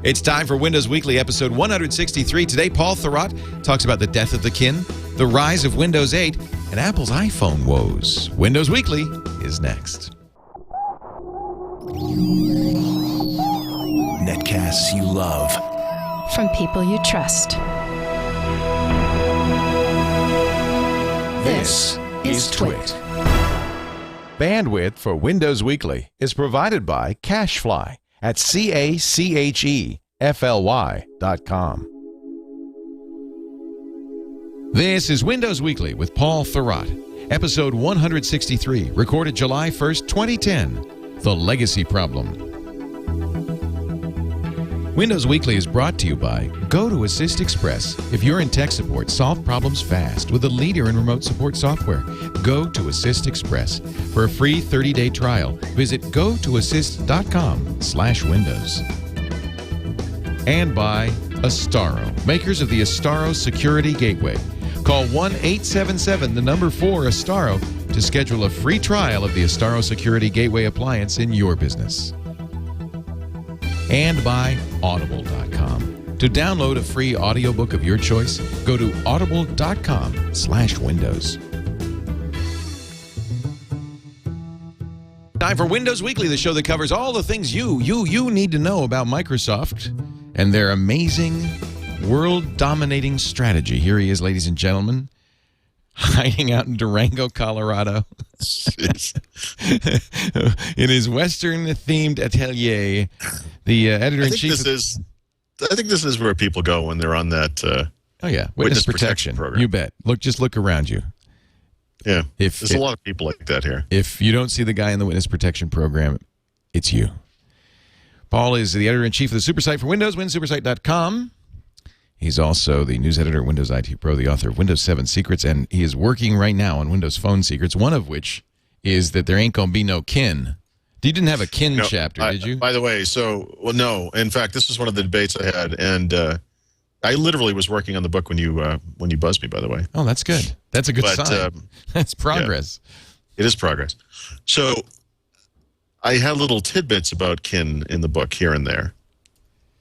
It's time for Windows Weekly, episode 163. Today, Paul Thurrott talks about the death of the kin, the rise of Windows 8, and Apple's iPhone woes. Windows Weekly is next. Netcasts you love. From people you trust. This is TWiT. Bandwidth for Windows Weekly is provided by Cachefly at CACHEFLY.com. This is Windows Weekly with Paul Thurrott, episode 163, recorded July 1st, 2010, The Legacy Problem. Windows Weekly is brought to you by Go to Assist Express. If you're in tech support, solve problems fast with a leader in remote support software. Go to Assist Express. For a free 30-day trial, visit gotoassist.com/Windows. And by Astaro, makers of the Astaro Security Gateway. Call 1-877-4-ASTARO to schedule a free trial of the Astaro Security Gateway appliance in your business. And by Audible.com. To download a free audiobook of your choice, go to audible.com/Windows. Time for Windows Weekly, the show that covers all the things you need to know about Microsoft and their amazing, world-dominating strategy. Here he is, ladies and gentlemen, hiding out in Durango, Colorado, in his Western-themed atelier. The editor-in-chief. I think this is where people go when they're on that. Oh yeah, witness protection program. You bet. Just look around you. Yeah, there's a lot of people like that here. If you don't see the guy in the witness protection program, it's you. Paul is the editor-in-chief of the SuperSite for Windows, winsupersite.com. He's also the news editor at Windows IT Pro, the author of Windows 7 Secrets, and he is working right now on Windows Phone Secrets, one of which is that there ain't going to be no kin. You didn't have a kin chapter, did you? By the way, no. In fact, this was one of the debates I had, and I literally was working on the book when you buzzed me, by the way. Oh, that's good. That's a good sign. That's progress. Yeah, it is progress. So I had little tidbits about kin in the book here and there,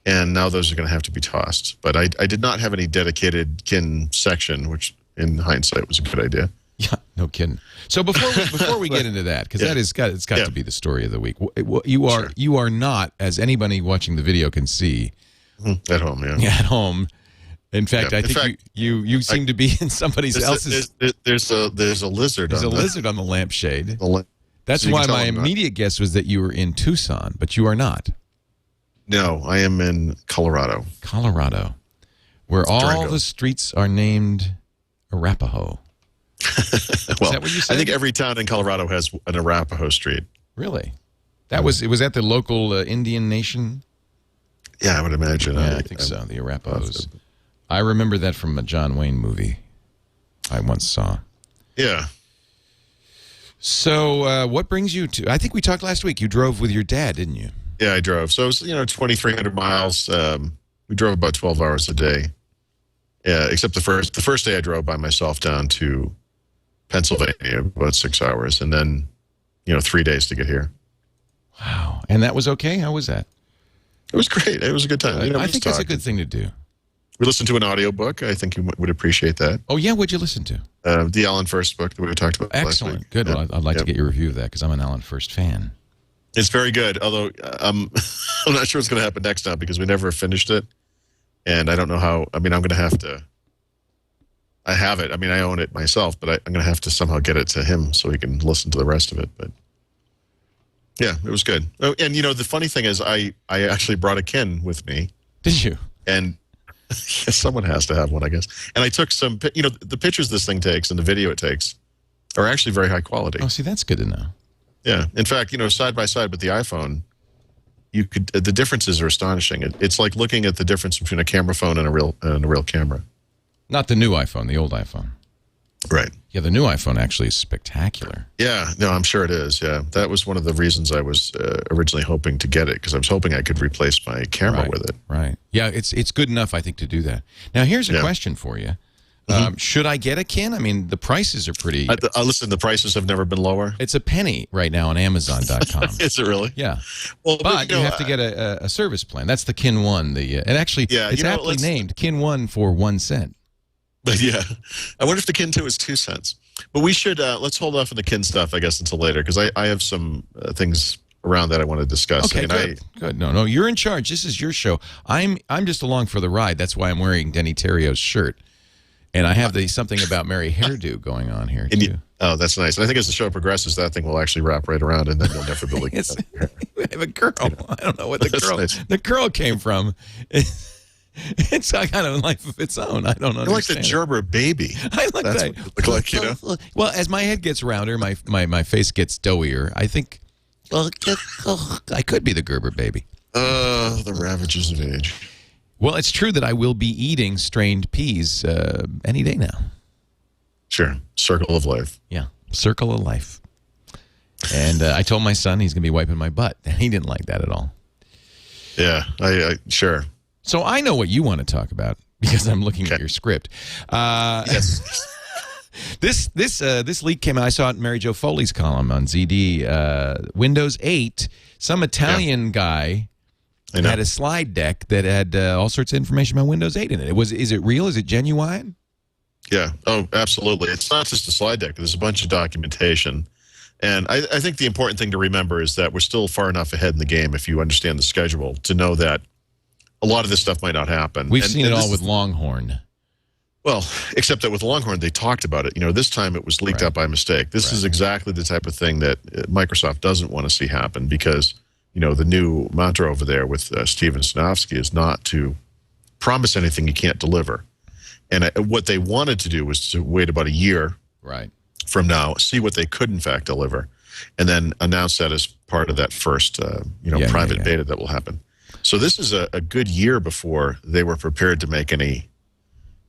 and now those are going to have to be tossed. But I did not have any dedicated kin section, which in hindsight was a good idea. Yeah, no kidding. So before we get into that, because it's got to be the story of the week. You are not, as anybody watching the video can see, at home. Yeah, at home. In fact, I think you seem to be in somebody else's. There's a lizard. There's a lizard on the lampshade. That's why my immediate guess was that you were in Tucson, but you are not. No, I am in Colorado. Colorado, where all the streets are named Arapaho. Well, is that what you said? I think every town in Colorado has an Arapaho street. Really? Was that the local Indian nation? Yeah, I would imagine. Yeah, I think so. The Arapahos. I remember that from a John Wayne movie I once saw. Yeah. So, what brings you to? I think we talked last week. You drove with your dad, didn't you? Yeah, I drove. So it was 2,300 miles. We drove about 12 hours a day. Yeah, except the first day I drove by myself down to Pennsylvania, about 6 hours, and then 3 days to get here. Wow. And that was okay? How was that? It was great. It was a good time. I think that's a good thing to do. We listened to an audiobook. I think you would appreciate that. Oh, yeah? What'd you listen to? The Alan First book that we talked about last week. Excellent. Good. Yeah. Well, I'd like to get your review of that because I'm an Alan First fan. It's very good, although I'm not sure what's going to happen next time because we never finished it. And I don't know how. I'm going to have to. I have it. I own it myself, but I'm going to have to somehow get it to him so he can listen to the rest of it. But yeah, it was good. Oh, and the funny thing is, I actually brought a kin with me. Did you? And someone has to have one, I guess. And I took some. The pictures this thing takes and the video it takes are actually very high quality. Oh, see, that's good to know. Yeah. In fact, side by side with the iPhone. The differences are astonishing. It's like looking at the difference between a camera phone and a real camera. Not the new iPhone, the old iPhone. Right. Yeah, the new iPhone actually is spectacular. Yeah, no, I'm sure it is. Yeah, that was one of the reasons I was originally hoping to get it because I was hoping I could replace my camera with it. Right. Yeah, it's good enough, I think, to do that. Now, here's a question for you. Should I get a kin? I mean, the prices are pretty. Listen, the prices have never been lower. It's a penny right now on Amazon.com. Is it really? Yeah. Well, but you have to get a service plan. That's the Kin 1. It's aptly named Kin 1 for 1 cent. But yeah, I wonder if the Kin 2 is 2 cents. But we should let's hold off on the Kin stuff, I guess, until later, because I have some things around that I want to discuss. Okay, good. No, you're in charge. This is your show. I'm just along for the ride. That's why I'm wearing Denny Terrio's shirt. And I have something about Mary hairdo going on here, too. Oh, that's nice. And I think as the show progresses, that thing will actually wrap right around, and then you'll never be able to get We have a curl. I don't know what the curl came from. It's kind of a life of its own. I don't understand. You're like the Gerber baby. I look That's like, what you look like, Well, as my head gets rounder, my face gets doughier. I think, I could be the Gerber baby. The ravages of age. Well, it's true that I will be eating strained peas any day now. Sure. Circle of life. Yeah. Circle of life. And I told my son he's going to be wiping my butt. And he didn't like that at all. Yeah. Sure. So I know what you want to talk about because I'm looking at your script. Yes. This leak came out. I saw it in Mary Jo Foley's column on ZD. Windows 8, some Italian guy had a slide deck that had all sorts of information about Windows 8 in it. Is it real? Is it genuine? Yeah. Oh, absolutely. It's not just a slide deck. There's a bunch of documentation. And I think the important thing to remember is that we're still far enough ahead in the game, if you understand the schedule, to know that a lot of this stuff might not happen. We've seen it all with Longhorn. Well, except that with Longhorn, they talked about it. This time it was leaked out by mistake. This is exactly the type of thing that Microsoft doesn't want to see happen because, the new mantra over there with Steven Sinofsky is not to promise anything you can't deliver. And what they wanted to do was to wait about a year from now, see what they could in fact deliver, and then announce that as part of that first, private beta that will happen. So this is a good year before they were prepared to make any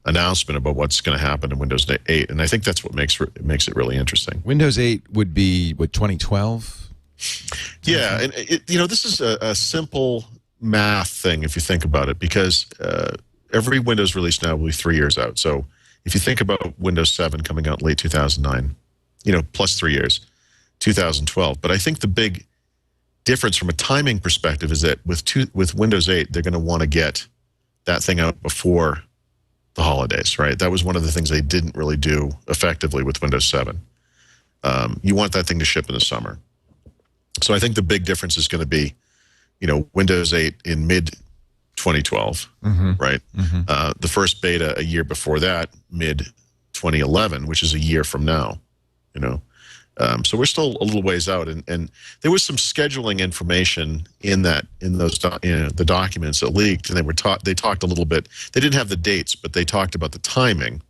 announcement about what's going to happen in Windows 8, and I think that's what makes it really interesting. Windows 8 would be, 2012? Yeah, and this is a simple math thing if you think about it, because every Windows release now will be 3 years out. So if you think about Windows 7 coming out late 2009, plus 3 years, 2012. But I think the big difference from a timing perspective is that with Windows 8, they're going to want to get that thing out before the holidays, right? That was one of the things they didn't really do effectively with Windows 7. You want that thing to ship in the summer. So I think the big difference is going to be, Windows 8 in mid-2012, right? The first beta a year before that, mid-2011, which is a year from now, So we're still a little ways out, and there was some scheduling information in those the documents that leaked, and they talked a little bit. They didn't have the dates, but they talked about the timing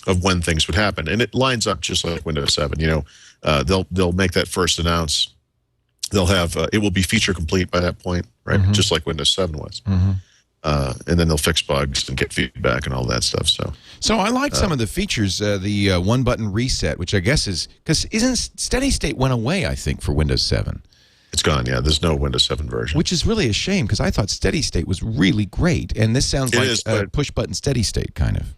of when things would happen, and it lines up just like Windows 7. They'll make that first announce. They'll have it will be feature complete by that point, right? Just like Windows 7 was. And then they'll fix bugs and get feedback and all that stuff. So I like some of the features, the one-button reset, which I guess is because Steady State went away, I think, for Windows 7. It's gone, yeah. There's no Windows 7 version. Which is really a shame because I thought Steady State was really great, and this sounds like a push-button Steady State kind of.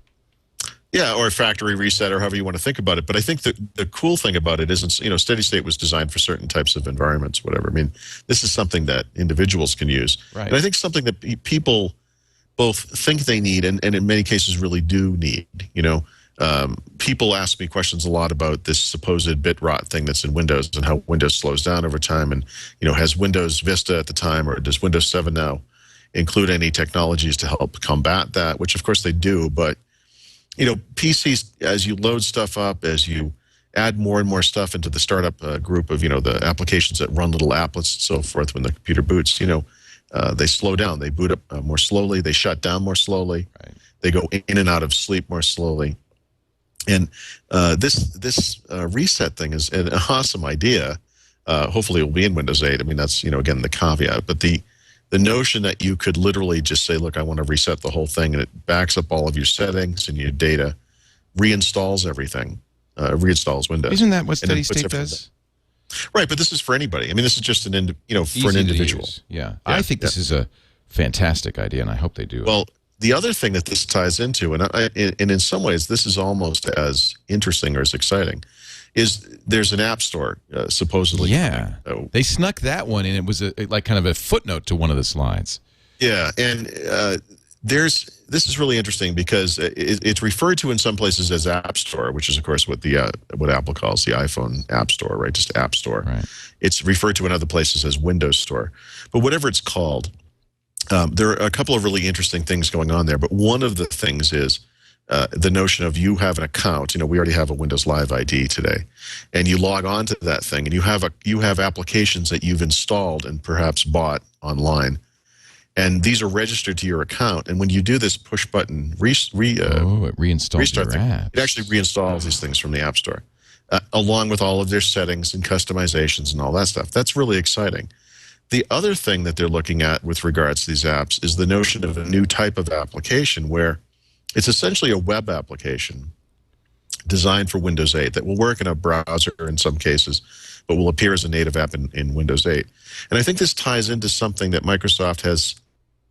Yeah, or a factory reset, or however you want to think about it. But I think the cool thing about it isn't, Steady State was designed for certain types of environments, whatever. I mean, this is something that individuals can use. Right. And I think something that people both think they need and in many cases really do need. People ask me questions a lot about this supposed bit rot thing that's in Windows and how Windows slows down over time. And, has Windows Vista at the time, or does Windows 7 now include any technologies to help combat that, which of course they do. But PCs, as you load stuff up, as you add more and more stuff into the startup group of, the applications that run little applets and so forth when the computer boots, they slow down. They boot up more slowly. They shut down more slowly. Right. They go in and out of sleep more slowly. And this reset thing is an awesome idea. Hopefully it will be in Windows 8. I mean, that's, again, the caveat. But the notion that you could literally just say, look, I want to reset the whole thing, and it backs up all of your settings and your data, reinstalls everything, reinstalls Windows. Isn't that what Steady State does? Right, but this is for anybody. I mean, this is just for an individual. Yeah, I think this is a fantastic idea, and I hope they do it. Well, the other thing that this ties into, and in some ways this is almost as interesting or as exciting, is there's an app store supposedly. Yeah, they snuck that one in. It was like kind of a footnote to one of the slides. Yeah, and this is really interesting because it's referred to in some places as App Store, which is of course what what Apple calls the iPhone App Store, right? Just App Store. Right. It's referred to in other places as Windows Store, but whatever it's called, there are a couple of really interesting things going on there. But one of the things is the notion of you have an account. You know, we already have a Windows Live ID today, and you log on to that thing, and you have applications that you've installed and perhaps bought online. And these are registered to your account. And when you do this push button it reinstalls restart your app. it actually reinstalls these things from the App Store, along with all of their settings and customizations and all that stuff. That's really exciting. The other thing that they're looking at with regards to these apps is the notion of a new type of application where it's essentially a web application designed for Windows 8 that will work in a browser in some cases, but will appear as a native app in Windows 8. And I think this ties into something that Microsoft has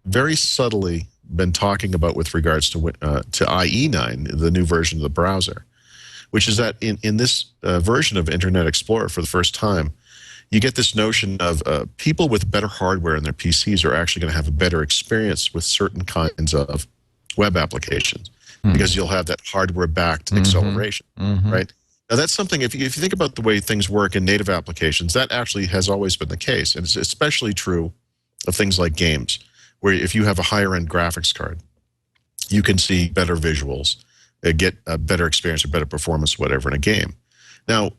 very subtly been talking about with regards to IE9, the new version of the browser, which is that in this version of Internet Explorer for the first time, you get this notion of people with better hardware in their PCs are actually going to have a better experience with certain kinds of web applications because you'll have that hardware-backed acceleration, right? Now, that's something, if you think about the way things work in native applications, that actually has always been the case. And it's especially true of things like games, where if you have a higher-end graphics card, you can see better visuals, get a better experience or better performance, whatever, in a game. Now,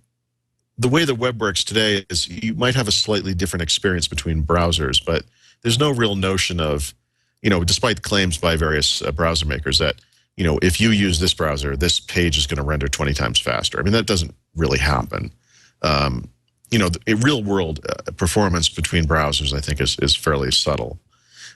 the way the web works today is you might have a slightly different experience between browsers, but there's no real notion of, you know, despite claims by various browser makers that, you know, if you use this browser, this page is going to render 20 times faster. I mean, that doesn't really happen. You know, the real-world performance between browsers, I think, is fairly subtle.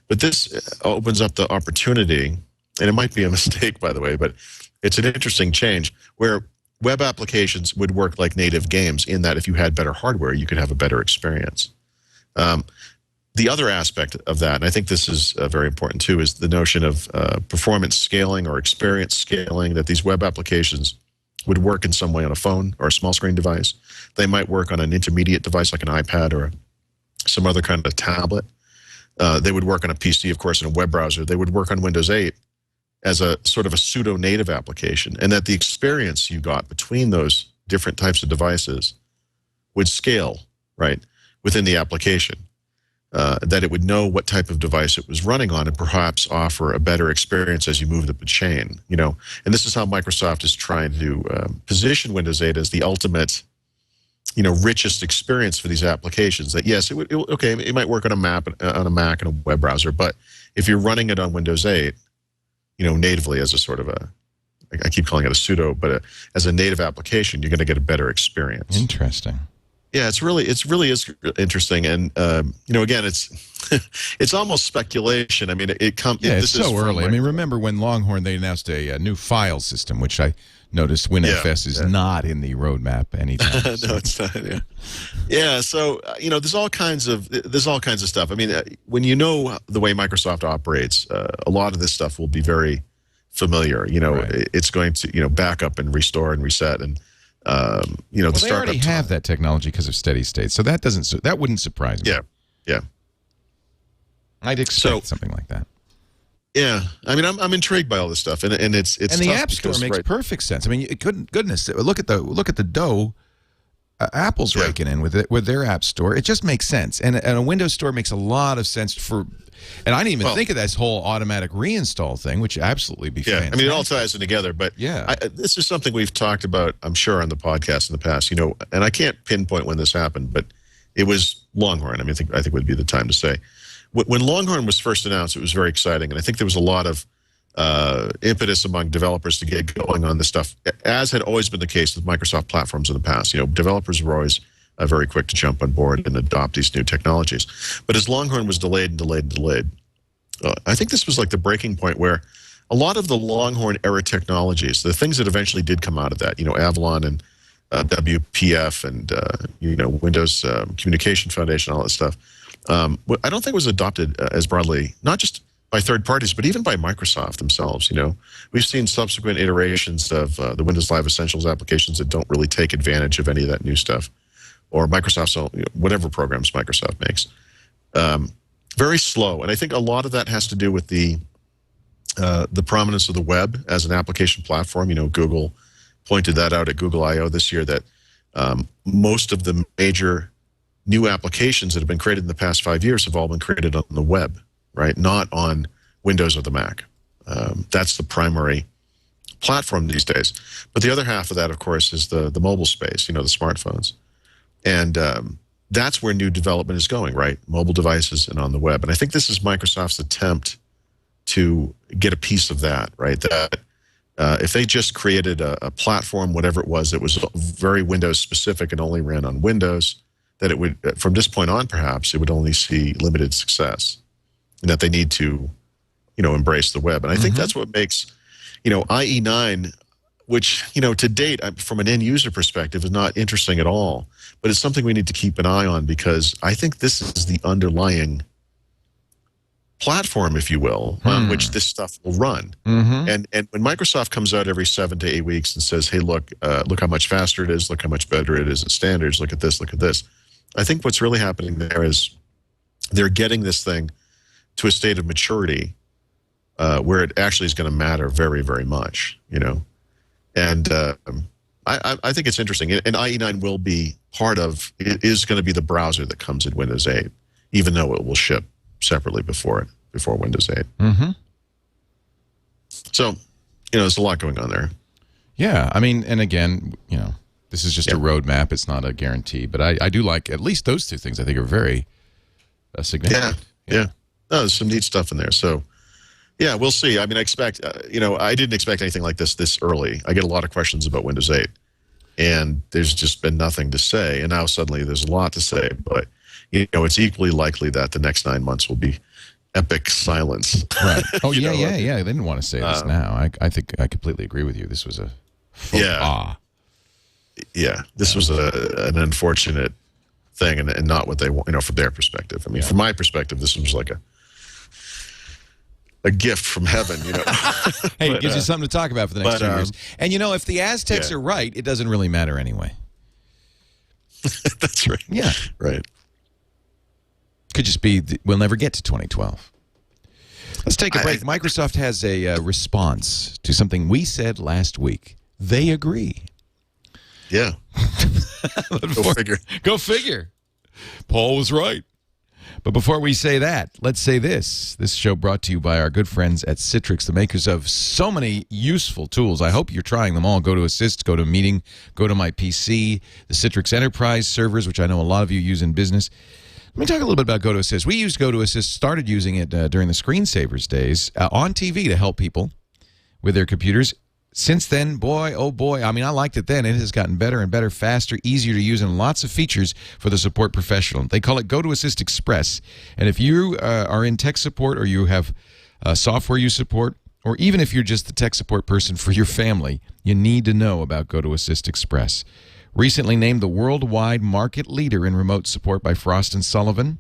But this opens up the opportunity, and it might be a mistake, by the way, but it's an interesting change, where web applications would work like native games in that if you had better hardware, you could have a better experience. The other aspect of that, and I think this is very important too, is the notion of performance scaling or experience scaling, that these web applications would work in some way on a phone or a small screen device. They might work on an intermediate device like an iPad or some other kind of tablet. They would work on a PC, of course, in a web browser. They would work on Windows 8 as a sort of a pseudo-native application, and that the experience you got between those different types of devices would scale, right, within the application. That it would know what type of device it was running on and perhaps offer a better experience as you moved up the chain, you know. And this is how Microsoft is trying to position Windows 8 as the ultimate, you know, richest experience for these applications. That yes, it might work on a Mac and a web browser, but if you're running it on Windows 8, you know, natively as a sort of I keep calling it a pseudo, but as a native application, you're going to get a better experience. Interesting. Yeah, it's really is interesting, and you know, again, it's almost speculation. I mean, Yeah, it's so early. I mean, remember when Longhorn they announced a new file system, which I noticed WinFS is not in the roadmap anytime. No, it's not. Yeah, yeah. So you know, there's all kinds of stuff. I mean, when you know the way Microsoft operates, a lot of this stuff will be very familiar. You know, right. It's going to back up and restore and reset and. You know, well, they already have that technology because of steady state, so that wouldn't surprise me. Yeah. I'd expect something like that. Yeah, I mean, I'm intrigued by all this stuff, and it's and the App Store makes perfect sense. I mean, goodness, look at the dough Apple's raking in with their App Store. It just makes sense, and a Windows Store makes a lot of sense for. And I didn't even think of this whole automatic reinstall thing, which absolutely be fantastic. I mean, it all ties in together. But this is something we've talked about, I'm sure, on the podcast in the past. You know, and I can't pinpoint when this happened, but it was Longhorn. I mean, I think would be the time to say. When Longhorn was first announced, it was very exciting, and I think there was a lot of impetus among developers to get going on this stuff, as had always been the case with Microsoft platforms in the past. You know, developers were always very quick to jump on board and adopt these new technologies. But as Longhorn was delayed, I think this was like the breaking point where a lot of the Longhorn era technologies, the things that eventually did come out of that, you know, Avalon and WPF and, you know, Windows Communication Foundation, all that stuff, I don't think was adopted as broadly, not just by third parties, but even by Microsoft themselves. We've seen subsequent iterations of the Windows Live Essentials applications that don't really take advantage of any of that new stuff, or Microsoft's own, whatever programs Microsoft makes. Very slow, and I think a lot of that has to do with the prominence of the web as an application platform. Google pointed that out at Google I/O this year, that most of the major new applications that have been created in the past 5 years have all been created on the web, right? Not on Windows or the Mac. That's the primary platform these days. But the other half of that, of course, is the mobile space, the smartphones. And that's where new development is going, right? Mobile devices and on the web. And I think this is Microsoft's attempt to get a piece of that, right? That if they just created a platform, whatever it was, that was very Windows specific and only ran on Windows, that it would, from this point on, perhaps, it would only see limited success, and that they need to, embrace the web. And I think that's what makes, IE9, which, to date, from an end user perspective, is not interesting at all. But it's something we need to keep an eye on, because I think this is the underlying platform, if you will, on which this stuff will run. And when Microsoft comes out every 7 to 8 weeks and says, hey, look how much faster it is, look how much better it is at standards, look at this, I think what's really happening there is they're getting this thing to a state of maturity where it actually is going to matter very, very much, And I think it's interesting. And IE9 will be part of, it is going to be the browser that comes in Windows 8, even though it will ship separately before Windows 8. So, there's a lot going on there. Yeah, I mean, and again, this is just a roadmap. It's not a guarantee, but I do like at least those two things. I think are very significant. Yeah. No, there's some neat stuff in there. So, yeah, we'll see. I mean, I expect, I didn't expect anything like this early. I get a lot of questions about Windows 8, and there's just been nothing to say. And now suddenly there's a lot to say, but, it's equally likely that the next 9 months will be epic silence. Right. Oh, yeah. They didn't want to say this now. I think I completely agree with you. This was a faux pas. Yeah, this was an unfortunate thing, and not what they want, from their perspective. I mean, from my perspective, this was like a gift from heaven, Hey, it gives you something to talk about for the next 2 years. And, if the Aztecs are right, it doesn't really matter anyway. That's right. Yeah. Right. Could just be, we'll never get to 2012. Let's take a break. Microsoft has a response to something we said last week. They agree. Yeah. Go figure. Go figure. Paul was right. But before we say that, let's say this. This show brought to you by our good friends at Citrix, the makers of so many useful tools. I hope you're trying them all. Go to Assist, go to Meeting, go to My PC, the Citrix Enterprise servers, which I know a lot of you use in business. Let me talk a little bit about GoToAssist. We used GoToAssist, started using it during the screensavers days on TV to help people with their computers. Since then, boy, oh boy, I mean, I liked it then. It has gotten better and better, faster, easier to use, and lots of features for the support professional. They call it GoToAssist Express. And if you are in tech support, or you have software you support, or even if you're just the tech support person for your family, you need to know about GoToAssist Express. Recently named the worldwide market leader in remote support by Frost & Sullivan.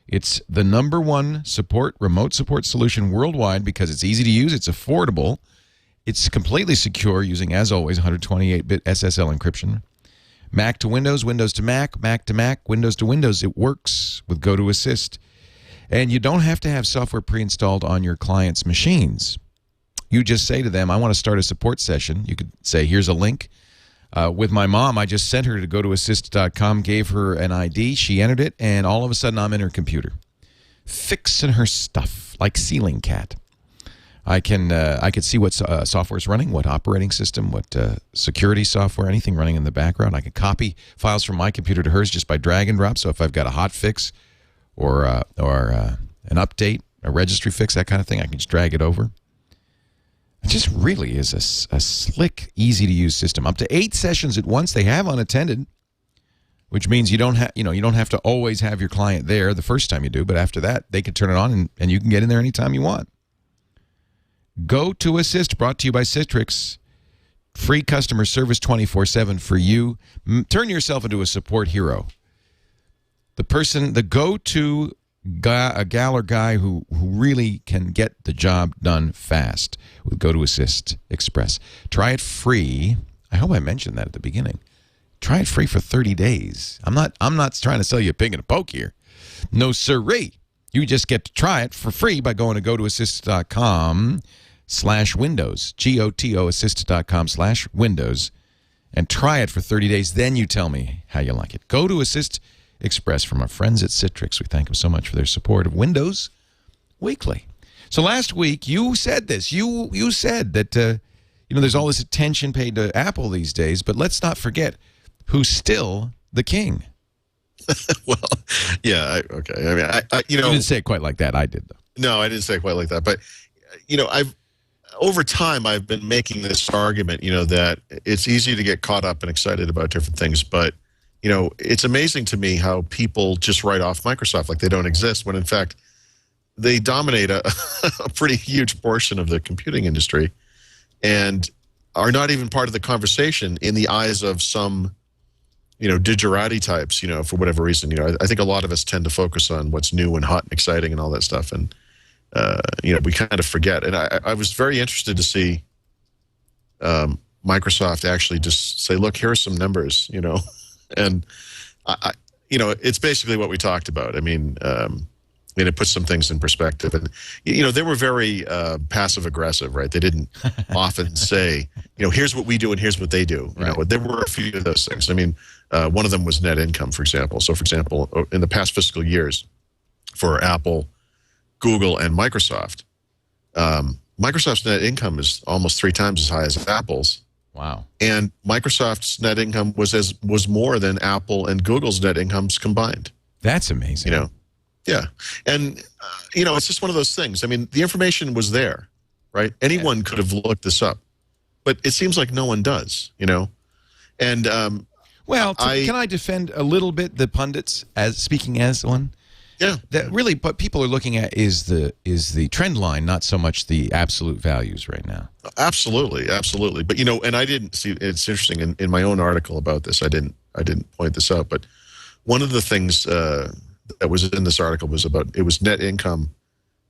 It's the #1 remote support solution worldwide because it's easy to use, it's affordable, it's completely secure using, as always, 128-bit SSL encryption. Mac to Windows, Windows to Mac, Mac to Mac, Windows to Windows. It works with GoToAssist. And you don't have to have software pre-installed on your client's machines. You just say to them, I want to start a support session. You could say, here's a link. With my mom, I just sent her to gotoassist.com, gave her an ID, she entered it, and all of a sudden I'm in her computer, fixing her stuff like Ceiling Cat. I could see what software is running, what operating system, what security software, anything running in the background. I can copy files from my computer to hers just by drag and drop. So if I've got a hot fix or an update, a registry fix, that kind of thing, I can just drag it over. It just really is a slick, easy-to-use system. Up to 8 sessions at once. They have unattended, which means you don't have to always have your client there the first time you do. But after that, they can turn it on and you can get in there anytime you want. GoToAssist, brought to you by Citrix. Free customer service 24/7 for you. Turn yourself into a support hero. The go-to a gal or guy who really can get the job done fast with Go to Assist Express. Try it free. I hope I mentioned that at the beginning. Try it free for 30 days. I'm not trying to sell you a pig in a poke here. No sirree. You just get to try it for free by going to gotoassist.com/windows. GOTOassist.com/windows. And try it for 30 days. Then you tell me how you like it. Go to Assist Express from our friends at Citrix. We thank them so much for their support of Windows Weekly. So last week you said this. You said that there's all this attention paid to Apple these days, but let's not forget who's still the king. Well, yeah, okay. I mean, you didn't say it quite like that. I did, though. No, I didn't say it quite like that. But over time I've been making this argument, that it's easy to get caught up and excited about different things, but it's amazing to me how people just write off Microsoft like they don't exist, when in fact they dominate a pretty huge portion of the computing industry and are not even part of the conversation in the eyes of some, digerati types, for whatever reason. I think a lot of us tend to focus on what's new and hot and exciting and all that stuff. And, we kind of forget. And I was very interested to see Microsoft actually just say, look, here are some numbers, and it's basically what we talked about. I mean, it puts some things in perspective. And, they were very passive aggressive, right? They didn't often say, here's what we do and here's what they do. Right. There were a few of those things. I mean, one of them was net income, for example. So, for example, in the past fiscal years for Apple, Google, and Microsoft, Microsoft's net income is almost 3 times as high as Apple's. Wow. And Microsoft's net income was more than Apple and Google's net incomes combined. That's amazing. Yeah. And, it's just one of those things. I mean, the information was there, right? Anyone could have looked this up, but it seems like no one does, And can I defend a little bit the pundits as speaking as one? Yeah. That really, what people are looking at is the trend line, not so much the absolute values right now. Absolutely. But and I didn't see. It's interesting in my own article about this. I didn't point this out, but one of the things that was in this article was net income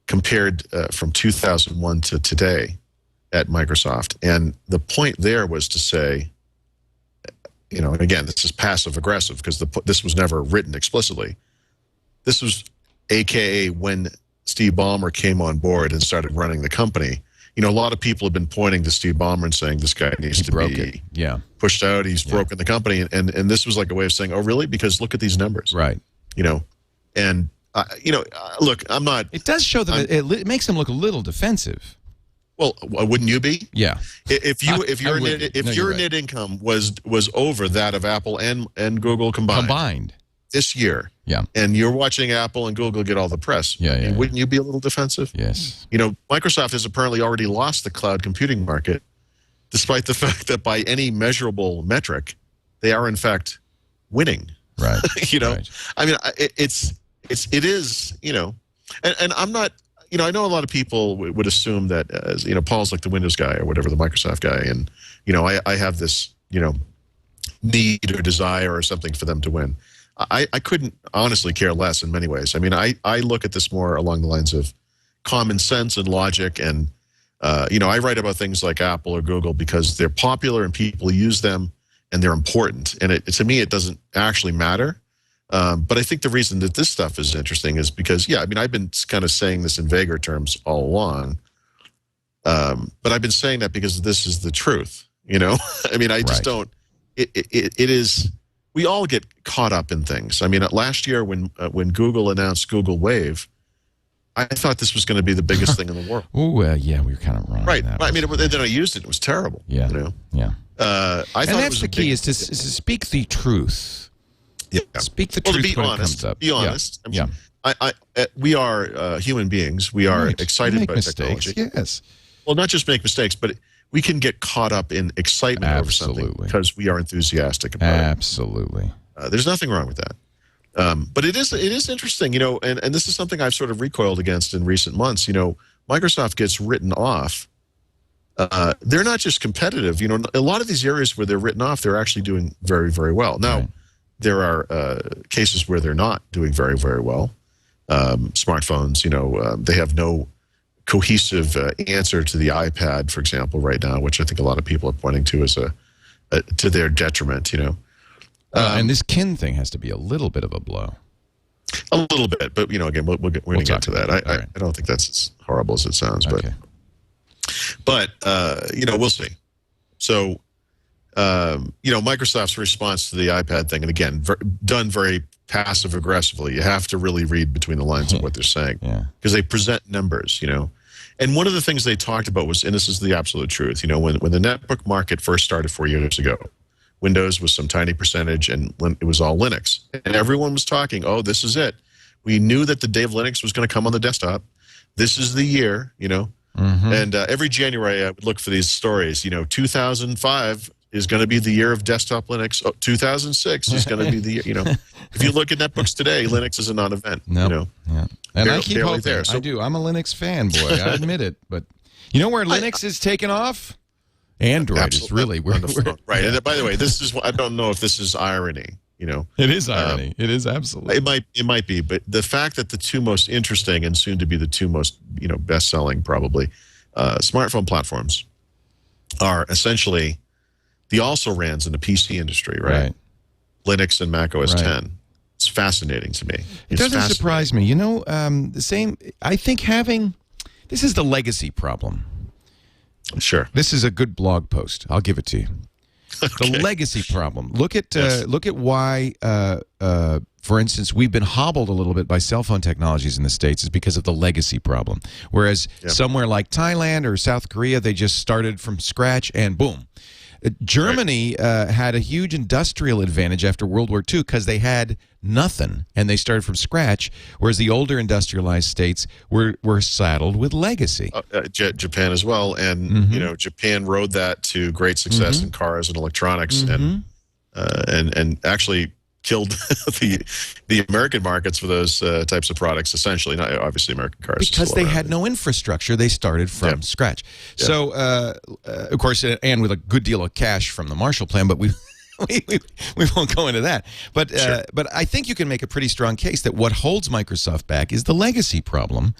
compared from 2001 to today at Microsoft, and the point there was to say, and again, this is passive aggressive because this was never written explicitly. This was AKA when Steve Ballmer came on board and started running the company. A lot of people have been pointing to Steve Ballmer and saying this guy needs to be pushed out. He's broken the company. And this was like a way of saying, oh, really? Because look at these numbers. Right. And, look, I'm not. It does show that it makes them look a little defensive. Well, wouldn't you be? Yeah. If your net income was over that of Apple and Google combined this year, and you're watching Apple and Google get all the press, wouldn't you be a little defensive? Yes. Microsoft has apparently already lost the cloud computing market, despite the fact that by any measurable metric, they are in fact winning. Right. Right. I mean, it is, and I'm not. I know a lot of people would assume that, as Paul's like the Windows guy or whatever, the Microsoft guy, and I have this need or desire or something for them to win. I couldn't honestly care less in many ways. I mean, I look at this more along the lines of common sense and logic, and I write about things like Apple or Google because they're popular and people use them and they're important. And to me, it doesn't actually matter. But I think the reason that this stuff is interesting is because, I've been kind of saying this in vaguer terms all along. But I've been saying that because this is the truth, I mean, I just don't, it is, we all get caught up in things. I mean, last year when Google announced Google Wave, I thought this was going to be the biggest thing in the world. Oh, we were kind of wrong. Right. I mean, then I used it. It was terrible. Yeah. Yeah. I thought that's the key is to speak the truth. Yeah. Speak the truth when it comes up. Be honest. Yeah. We are human beings. We are excited about mistakes, technology. Yes. Well, not just make mistakes, but we can get caught up in excitement over something because we are enthusiastic about it. Absolutely. There's nothing wrong with that. But it is interesting, and this is something I've sort of recoiled against in recent months. Microsoft gets written off. They're not just competitive. A lot of these areas where they're written off, they're actually doing very, very well. Now, there are cases where they're not doing very, very well. smartphones. They have no cohesive answer to the iPad, for example, right now, which I think a lot of people are pointing to as to their detriment. And this kin thing has to be a little bit of a blow. A little bit, but again, we're going to get to that. I don't think that's as horrible as it sounds, Okay. but we'll see. So, Microsoft's response to the iPad thing, and again, done very passive aggressively. You have to really read between the lines of what they're saying, because they present numbers. And one of the things they talked about was, and this is the absolute truth. When the netbook market first started 4 years ago, Windows was some tiny percentage, and it was all Linux. And everyone was talking, oh, this is it. We knew that the day of Linux was going to come on the desktop. This is the year, And every January, I would look for these stories. 2005 is going to be the year of desktop Linux. Oh, 2006 is going to be the year, If you look at netbooks today, Linux is a non-event. No. Yeah. And I keep hoping. There. So, I do. I'm a Linux fanboy. I admit it. But you know where Linux is taking off? Android is really where right. And by the way, this is, I don't know if this is irony. It is irony. It is absolutely. It might be, but the fact that the two most interesting and soon to be the two most best-selling probably smartphone platforms are essentially the also-rans in the PC industry, right? Linux and Mac OS 10. It's fascinating to me. It doesn't surprise me. The same. I think this is the legacy problem. Sure. This is a good blog post. I'll give it to you. Okay. The legacy problem. Look at why, for instance, we've been hobbled a little bit by cell phone technologies in the States is because of the legacy problem. Whereas somewhere like Thailand or South Korea, they just started from scratch and boom. Germany had a huge industrial advantage after World War II because they had nothing and they started from scratch, whereas the older industrialized states were saddled with legacy. Japan as well, and Japan rode that to great success in cars and electronics, and actually killed the American markets for those types of products, essentially. Not obviously American cars. Because they had no infrastructure. They started from scratch. Yeah. So, of course, and with a good deal of cash from the Marshall Plan, but we won't go into that. But but I think you can make a pretty strong case that what holds Microsoft back is the legacy problem.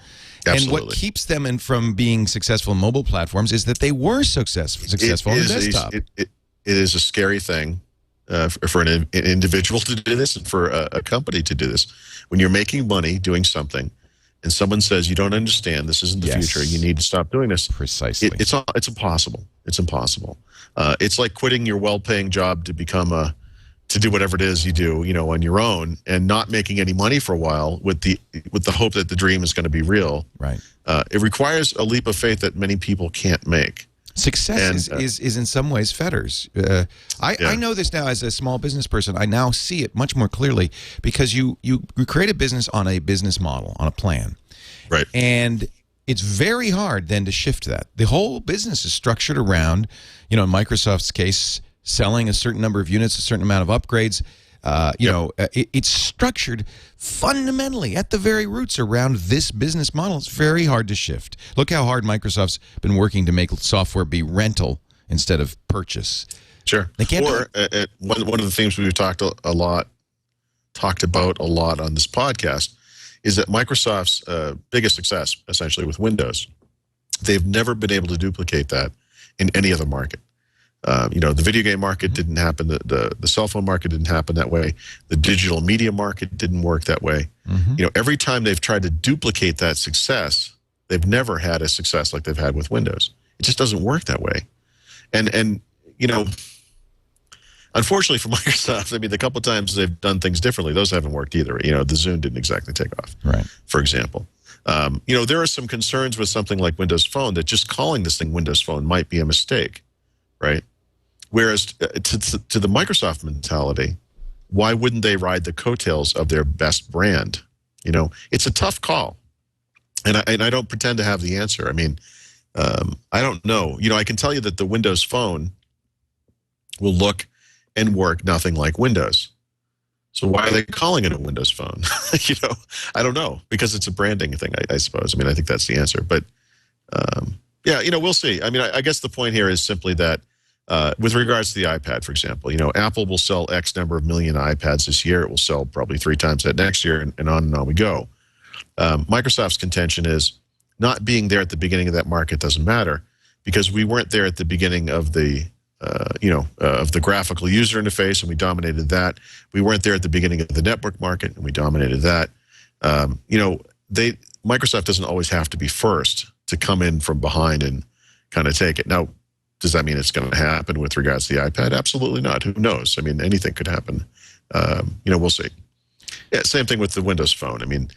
Absolutely. And what keeps them from being successful in mobile platforms is that they were successful on the desktop. It is a scary thing. For an individual to do this and for a company to do this. When you're making money doing something and someone says, you don't understand, this isn't the future, you need to stop doing this. Precisely. It's impossible. It's impossible. It's like quitting your well-paying job to become to do whatever it is you do, on your own and not making any money for a while with the hope that the dream is going to be real. Right. It requires a leap of faith that many people can't make. Success is in some ways fetters. I know this now as a small business person. I now see it much more clearly because you create a business on a business model, on a plan. Right. And it's very hard then to shift that. The whole business is structured around, in Microsoft's case, selling a certain number of units, a certain amount of upgrades. It's structured fundamentally at the very roots around this business model. It's very hard to shift. Look how hard Microsoft's been working to make software be rental instead of purchase. Sure. They can't one of the things we've talked about a lot on this podcast is that Microsoft's biggest success, essentially, with Windows, they've never been able to duplicate that in any other market. The video game market didn't happen. The cell phone market didn't happen that way. The digital media market didn't work that way. Every time they've tried to duplicate that success, they've never had a success like they've had with Windows. It just doesn't work that way. And unfortunately for Microsoft, I mean, the couple of times they've done things differently, those haven't worked either. The Zune didn't exactly take off, for example. There are some concerns with something like Windows Phone that just calling this thing Windows Phone might be a mistake, right? Whereas to the Microsoft mentality, why wouldn't they ride the coattails of their best brand? It's a tough call. And I don't pretend to have the answer. I mean, I don't know. I can tell you that the Windows Phone will look and work nothing like Windows. So why are they calling it a Windows Phone? I don't know, because it's a branding thing, I suppose. I mean, I think that's the answer. But we'll see. I mean, I guess the point here is simply that with regards to the iPad, for example, Apple will sell X number of million iPads this year. It will sell probably 3 times that next year, and on we go. Microsoft's contention is not being there at the beginning of that market doesn't matter because we weren't there at the beginning of the of the graphical user interface, and we dominated that. We weren't there at the beginning of the network market, and we dominated that. Microsoft doesn't always have to be first to come in from behind and kind of take it. Now, does that mean it's going to happen with regards to the iPad? Absolutely not. Who knows? I mean, anything could happen. We'll see. Yeah, same thing with the Windows Phone. I mean,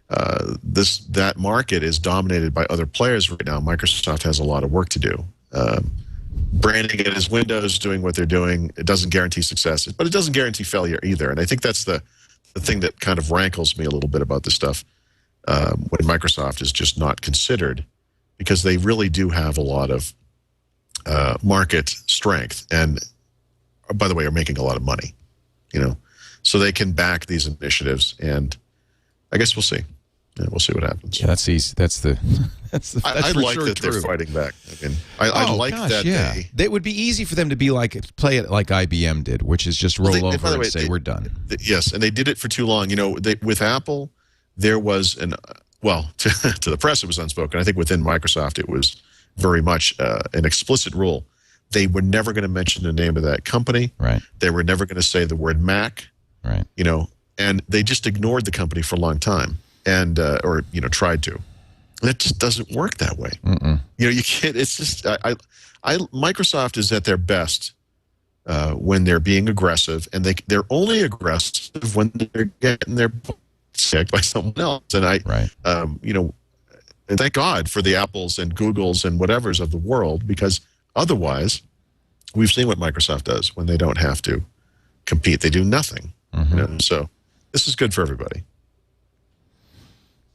that market is dominated by other players right now. Microsoft has a lot of work to do. Branding it as Windows, doing what they're doing, it doesn't guarantee success, but it doesn't guarantee failure either. And I think that's the thing that kind of rankles me a little bit about this stuff when Microsoft is just not considered, because they really do have a lot of market strength, and by the way, are making a lot of money, so they can back these initiatives, and I guess we'll see. Yeah, we'll see what happens. Yeah, that's easy. I like sure that true. they're fighting back. I mean, I like that. Yeah. It would be easy for them to play it like IBM did, which is just roll over and say we're done. Yes, and they did it for too long. With Apple, there was to the press it was unspoken. I think within Microsoft it was very much an explicit rule. They were never going to mention the name of that company. Right. They were never going to say the word Mac. Right. And they just ignored the company for a long time, and or tried to. That just doesn't work that way. You can't. It's just Microsoft is at their best when they're being aggressive, and they're only aggressive when they're getting their sick by someone else. And and thank God for the Apples and Googles and whatevers of the world, because otherwise, we've seen what Microsoft does when they don't have to compete. They do nothing. So this is good for everybody.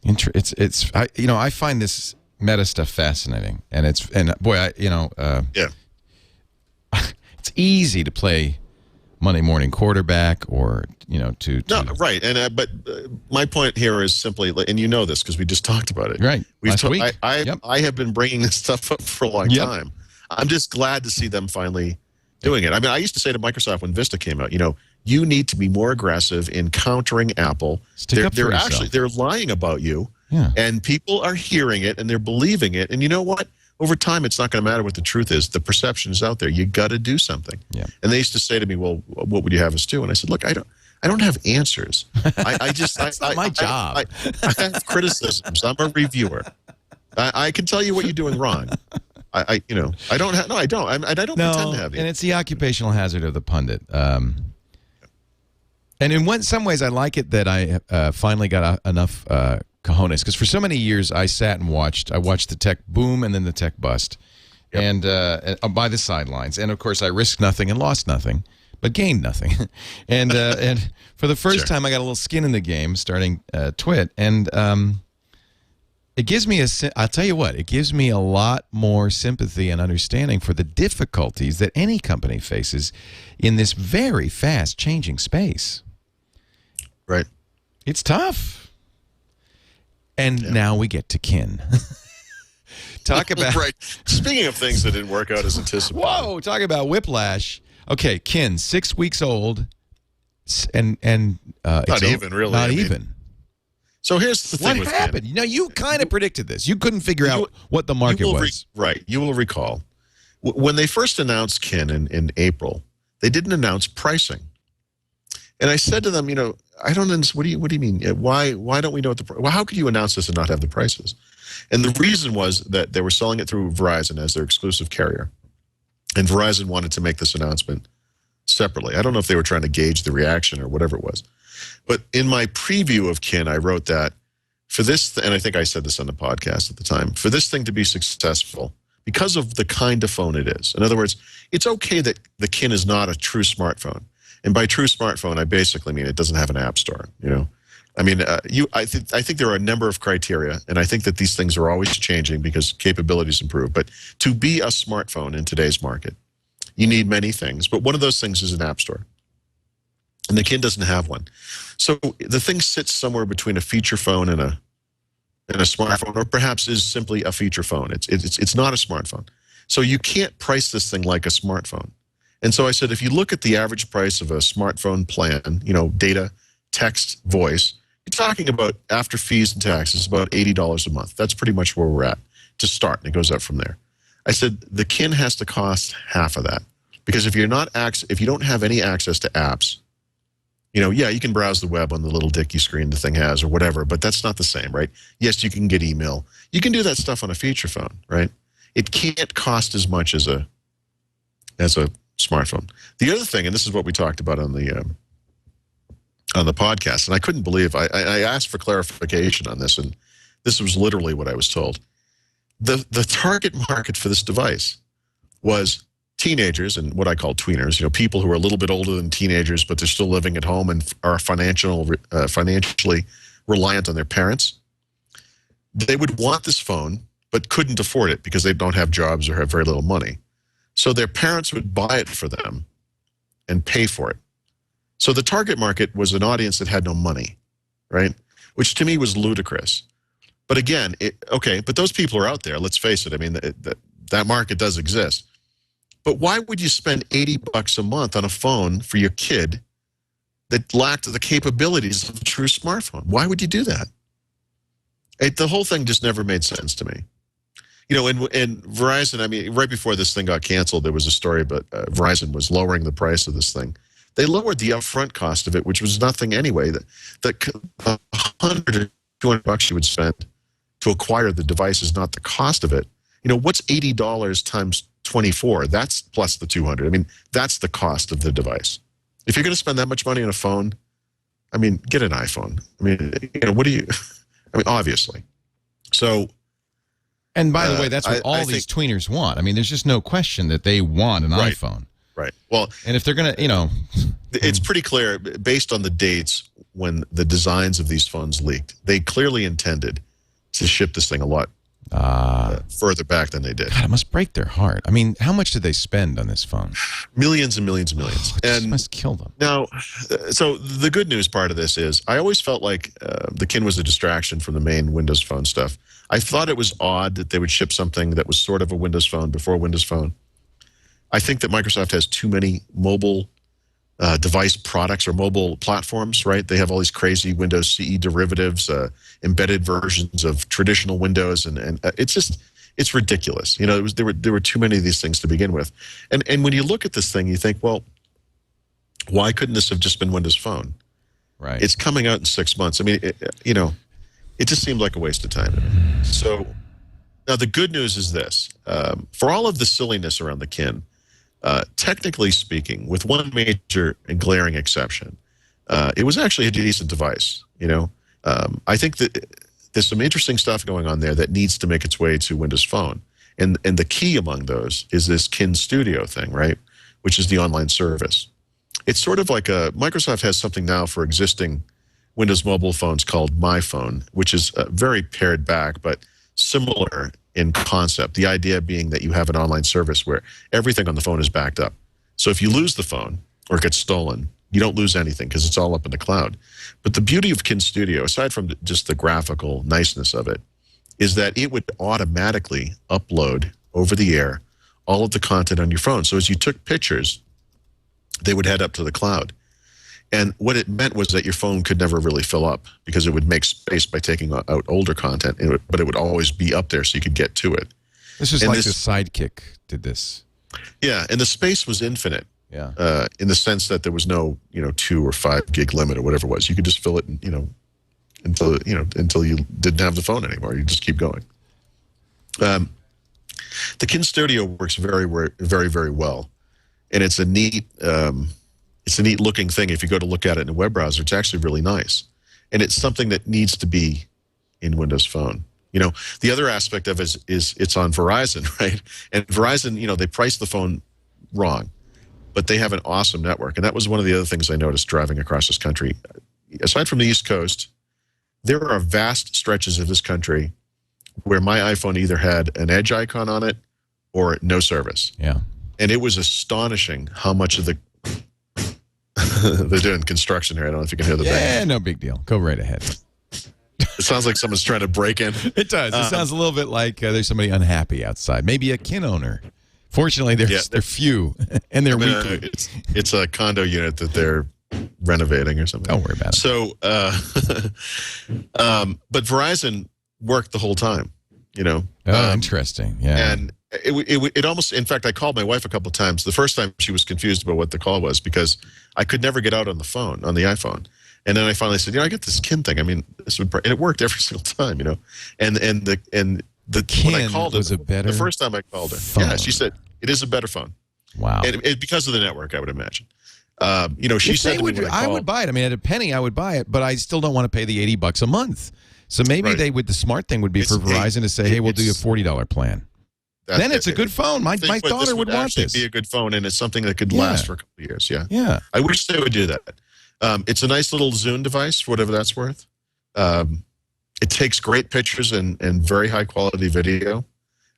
I find this meta stuff fascinating, and it's easy to play Monday morning quarterback, or right. And but my point here is simply, and this because we just talked about it. Right. Last week. I have been bringing this stuff up for a long time. I'm just glad to see them finally doing it. I mean, I used to say to Microsoft when Vista came out, you need to be more aggressive in countering Apple. They're lying about you, and people are hearing it and they're believing it. And you know what? Over time, it's not going to matter what the truth is. The perception is out there. You got to do something. Yeah. And they used to say to me, "Well, what would you have us do?" And I said, "Look, I don't have answers. That's not my job. I have criticisms. I'm a reviewer. I can tell you what you're doing wrong. I don't pretend to have you. And it's the occupational hazard of the pundit. And in some ways, I like it that I finally got enough cojones, because for so many years I sat and watched. I watched the tech boom and then the tech bust, and by the sidelines. And of course, I risked nothing and lost nothing, but gained nothing. and for the first time, I got a little skin in the game, starting TWiT, and it gives me I'll tell you what, it gives me a lot more sympathy and understanding for the difficulties that any company faces in this very fast changing space. Right. It's tough. And now we get to Kin. Talk about right. Speaking of things that didn't work out as anticipated. Whoa, talk about whiplash. Okay, Kin, 6 weeks old, and not even really. Not even. So here's the thing. What happened? You kind of predicted this. You couldn't figure out what the market was. Right. You will recall when they first announced Kin in April, they didn't announce pricing. And I said to them, I don't understand. What do you mean? Why don't we know what how could you announce this and not have the prices? And the reason was that they were selling it through Verizon as their exclusive carrier. And Verizon wanted to make this announcement separately. I don't know if they were trying to gauge the reaction or whatever it was. But in my preview of Kin, I wrote that for this, and I think I said this on the podcast at the time, for this thing to be successful, because of the kind of phone it is. In other words, it's okay that the Kin is not a true smartphone. And by true smartphone, I basically mean it doesn't have an app store. I mean, I think there are a number of criteria, and I think that these things are always changing because capabilities improve. But to be a smartphone in today's market, you need many things. But one of those things is an app store, and the Kin doesn't have one. So the thing sits somewhere between a feature phone and a smartphone, or perhaps is simply a feature phone. It's not a smartphone. So you can't price this thing like a smartphone. And so I said, if you look at the average price of a smartphone plan, data, text, voice, talking about after fees and taxes, about $80 a month. That's pretty much where we're at to start, and it goes up from there. I said the kin has to cost half of that, because if you don't have any access to apps, you can browse the web on the little dicky screen the thing has or whatever, but that's not the same, right? Yes, you can get email. You can do that stuff on a feature phone, right? It can't cost as much as a smartphone. The other thing, and this is what we talked about on the podcast, and I couldn't believe I asked for clarification on this, and this was literally what I was told. The target market for this device was teenagers and what I call tweeners, people who are a little bit older than teenagers, but they're still living at home and are financially reliant on their parents. They would want this phone, but couldn't afford it because they don't have jobs or have very little money. So their parents would buy it for them and pay for it. So the target market was an audience that had no money, right? Which to me was ludicrous. But again, but those people are out there. Let's face it. I mean, that market does exist. But why would you spend $80 a month on a phone for your kid that lacked the capabilities of a true smartphone? Why would you do that? The whole thing just never made sense to me. And Verizon, I mean, right before this thing got canceled, there was a story about Verizon was lowering the price of this thing. They lowered the upfront cost of it, which was nothing anyway. That $100 or $200 you would spend to acquire the device is not the cost of it. What's $80 times 24? That's plus the $200. I mean, that's the cost of the device. If you're going to spend that much money on a phone, I mean, get an iPhone. I mean, what do you? I mean, obviously. So. And by the way, that's what all these tweeners want. I mean, there's just no question that they want an iPhone. Right. Well, and if they're going to, it's pretty clear based on the dates when the designs of these phones leaked, they clearly intended to ship this thing a lot further back than they did. God, it must break their heart. I mean, how much did they spend on this phone? Millions and millions and millions. It must kill them. Now, so the good news part of this is I always felt like the kin was a distraction from the main Windows Phone stuff. I thought it was odd that they would ship something that was sort of a Windows Phone before Windows Phone. I think that Microsoft has too many mobile device products or mobile platforms, right? They have all these crazy Windows CE derivatives, embedded versions of traditional Windows, and it's ridiculous. There were too many of these things to begin with. And when you look at this thing, you think, well, why couldn't this have just been Windows Phone? Right. It's coming out in 6 months. I mean, it just seemed like a waste of time. So now the good news is this. For all of the silliness around the kin, technically speaking, with one major and glaring exception, it was actually a decent device. I think that there's some interesting stuff going on there that needs to make its way to Windows Phone. And the key among those is this Kin Studio thing, right? Which is the online service. It's sort of like Microsoft has something now for existing Windows mobile phones called My Phone, which is very pared back, but similar in concept. The idea being that you have an online service where everything on the phone is backed up. So if you lose the phone or it gets stolen, you don't lose anything because it's all up in the cloud. But the beauty of Kin Studio, aside from just the graphical niceness of it, is that it would automatically upload over the air all of the content on your phone. So as you took pictures, they would head up to the cloud. And what it meant was that your phone could never really fill up because it would make space by taking out older content, but it would always be up there so you could get to it. This is like the Sidekick did this. Yeah, and the space was infinite. Yeah. In the sense that there was no, 2 or 5 gig limit or whatever it was. You could just fill it, until you didn't have the phone anymore. You just keep going. The Kin Studio works very, very, very well, and it's a neat looking thing. If you go to look at it in a web browser, it's actually really nice, and it's something that needs to be in Windows Phone. The other aspect of it is it's on Verizon, right? And Verizon, they price the phone wrong, but they have an awesome network, and that was one of the other things I noticed driving across this country. Aside from the East Coast, there are vast stretches of this country where my iPhone either had an Edge icon on it or no service. Yeah. And it was astonishing how much of the they're doing construction here. I don't know if you can hear the bang. Yeah, no big deal. Go right ahead. It sounds like someone's trying to break in. It does. It sounds a little bit like there's somebody unhappy outside. Maybe a kin owner. Fortunately, they're few and they're weekly. It's a condo unit that they're renovating or something. Don't worry about it. So, but Verizon worked the whole time, you know. Oh, interesting. Yeah. And it almost, in fact, I called my wife a couple of times. The first time she was confused about what the call was because I could never get out on the phone, on the iPhone. And then I finally said, I get this Kin thing. I mean, and it worked every single time, you know. And the Kin when I called was a better the first time I called her, phone. yeah, she said it is a better phone. Wow. And because of the network, I would imagine. She If said they to me would, when I I called, would buy it. I mean, at a penny, I would buy it, but I still don't want to pay the $80 a month. So maybe Right. the smart thing would be for Verizon to say, hey, we'll do you a $40 plan. Then it's a good phone. My daughter would want this. Be a good phone, and it's something that could last for a couple of years. Yeah. Yeah. I wish they would do that. It's a nice little Zune device, for whatever that's worth. It takes great pictures and very high quality video.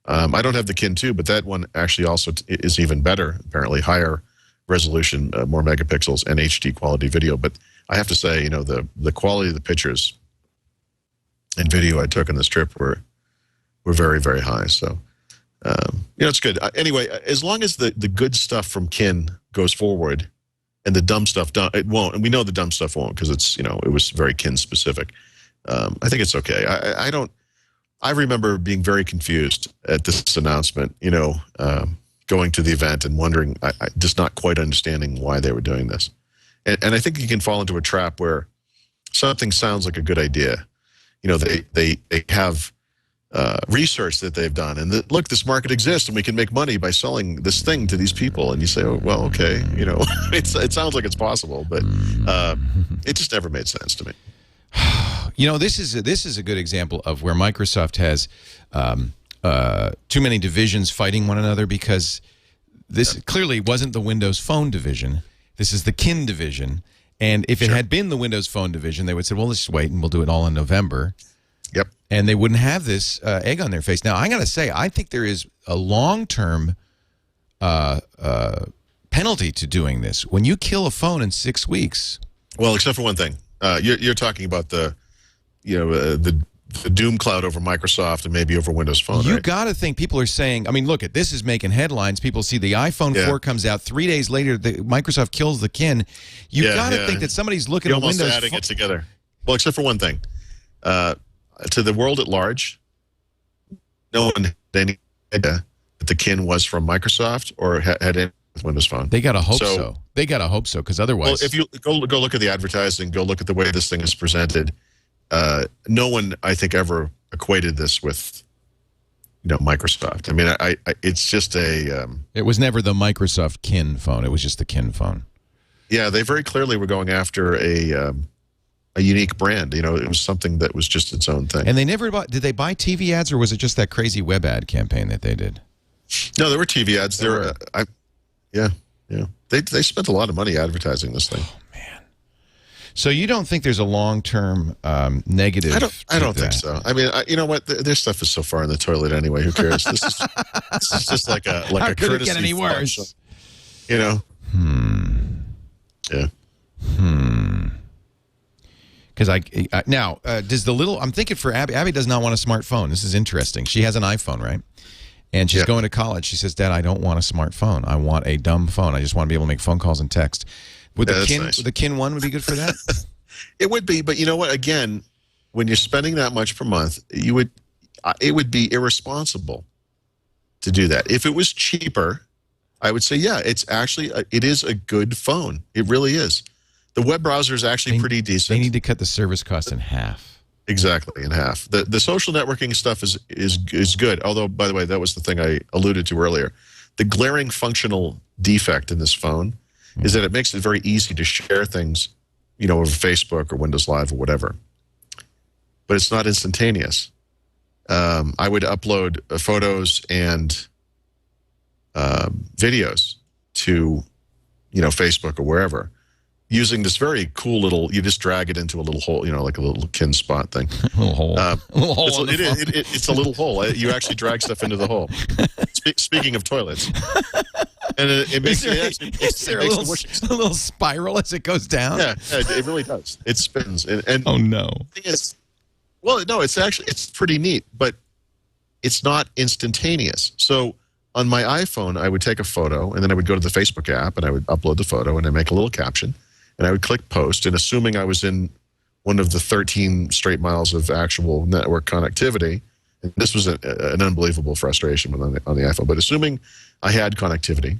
I don't have the Kin 2, but that one actually also is even better, apparently higher resolution, more megapixels, and HD quality video. But I have to say, the quality of the pictures and video I took on this trip were very, very high. So, it's good. Anyway, as long as the good stuff from Kin goes forward and the dumb stuff it won't, and we know the dumb stuff won't because it's, it was very Kin specific. I think it's okay. I remember being very confused at this announcement, going to the event and wondering, just not quite understanding why they were doing this. And I think you can fall into a trap where something sounds like a good idea. They have research that they've done, and look, this market exists, and we can make money by selling this thing to these people. And you say, oh, well, okay, it sounds like it's possible, but it just never made sense to me. This is a good example of where Microsoft has too many divisions fighting one another, because this clearly wasn't the Windows Phone division. This is the Kin division. And if it had been the Windows Phone division, they would say, well, let's just wait and we'll do it all in November. Yep. And they wouldn't have this egg on their face. Now, I got to say, I think there is a long-term penalty to doing this. When you kill a phone in 6 weeks. Well, except for one thing. You're talking about the doom cloud over Microsoft and maybe over Windows Phone. You right? got to think people are saying, I mean, look, this is making headlines. People see the iPhone 4 comes out 3 days later. Microsoft kills the Kin. You got to think that somebody's looking at Windows. Adding it together. Well, except for one thing. To the world at large, no one had any idea that the Kin was from Microsoft or had anything with Windows Phone. They got to hope so. They got to hope so, because otherwise... Well, if you go look at the advertising, go look at the way this thing is presented, no one, I think, ever equated this with, Microsoft. I mean, it's just a... it was never the Microsoft Kin phone. It was just the Kin phone. Yeah, they very clearly were going after a unique brand. It was something that was just its own thing. And they never bought... Did they buy TV ads, or was it just that crazy web ad campaign that they did? No, there were TV ads. Yeah. They spent a lot of money advertising this thing. Oh, man. So you don't think there's a long-term negative? I don't think so. I mean, you know what? Their stuff is so far in the toilet anyway. Who cares? This is just like a How could courtesy it get any worse? Yeah. Because now, does the little... I'm thinking for Abby. Abby does not want a smartphone. This is interesting. She has an iPhone, right? And she's going to college. She says, Dad, I don't want a smartphone. I want a dumb phone. I just want to be able to make phone calls and text. Would the Kin 1 would be good for that? It would be, but you know what? Again, when you're spending that much per month, it would be irresponsible to do that. If it was cheaper, I would say, yeah, it is a good phone. It really is. The web browser is actually pretty decent. They need to cut the service cost in half. Exactly, in half. The social networking stuff is good. Although, by the way, that was the thing I alluded to earlier. The glaring functional defect in this phone is that it makes it very easy to share things, over Facebook or Windows Live or whatever. But it's not instantaneous. I would upload photos and videos to, Facebook or wherever, using this very cool little, you just drag it into a little hole, like a little Kin spot thing. A little hole. It's a little hole. You actually drag stuff into the hole. Speaking of toilets. And it makes is there a little spiral as it goes down? Yeah, it really does. It spins. And oh, no. The thing is, well, no, it's pretty neat, but it's not instantaneous. So on my iPhone, I would take a photo, and then I would go to the Facebook app, and I would upload the photo, and I make a little caption. and I would click post, and assuming I was in one of the 13 straight miles of actual network connectivity, and this was an unbelievable frustration on the iPhone, but assuming I had connectivity,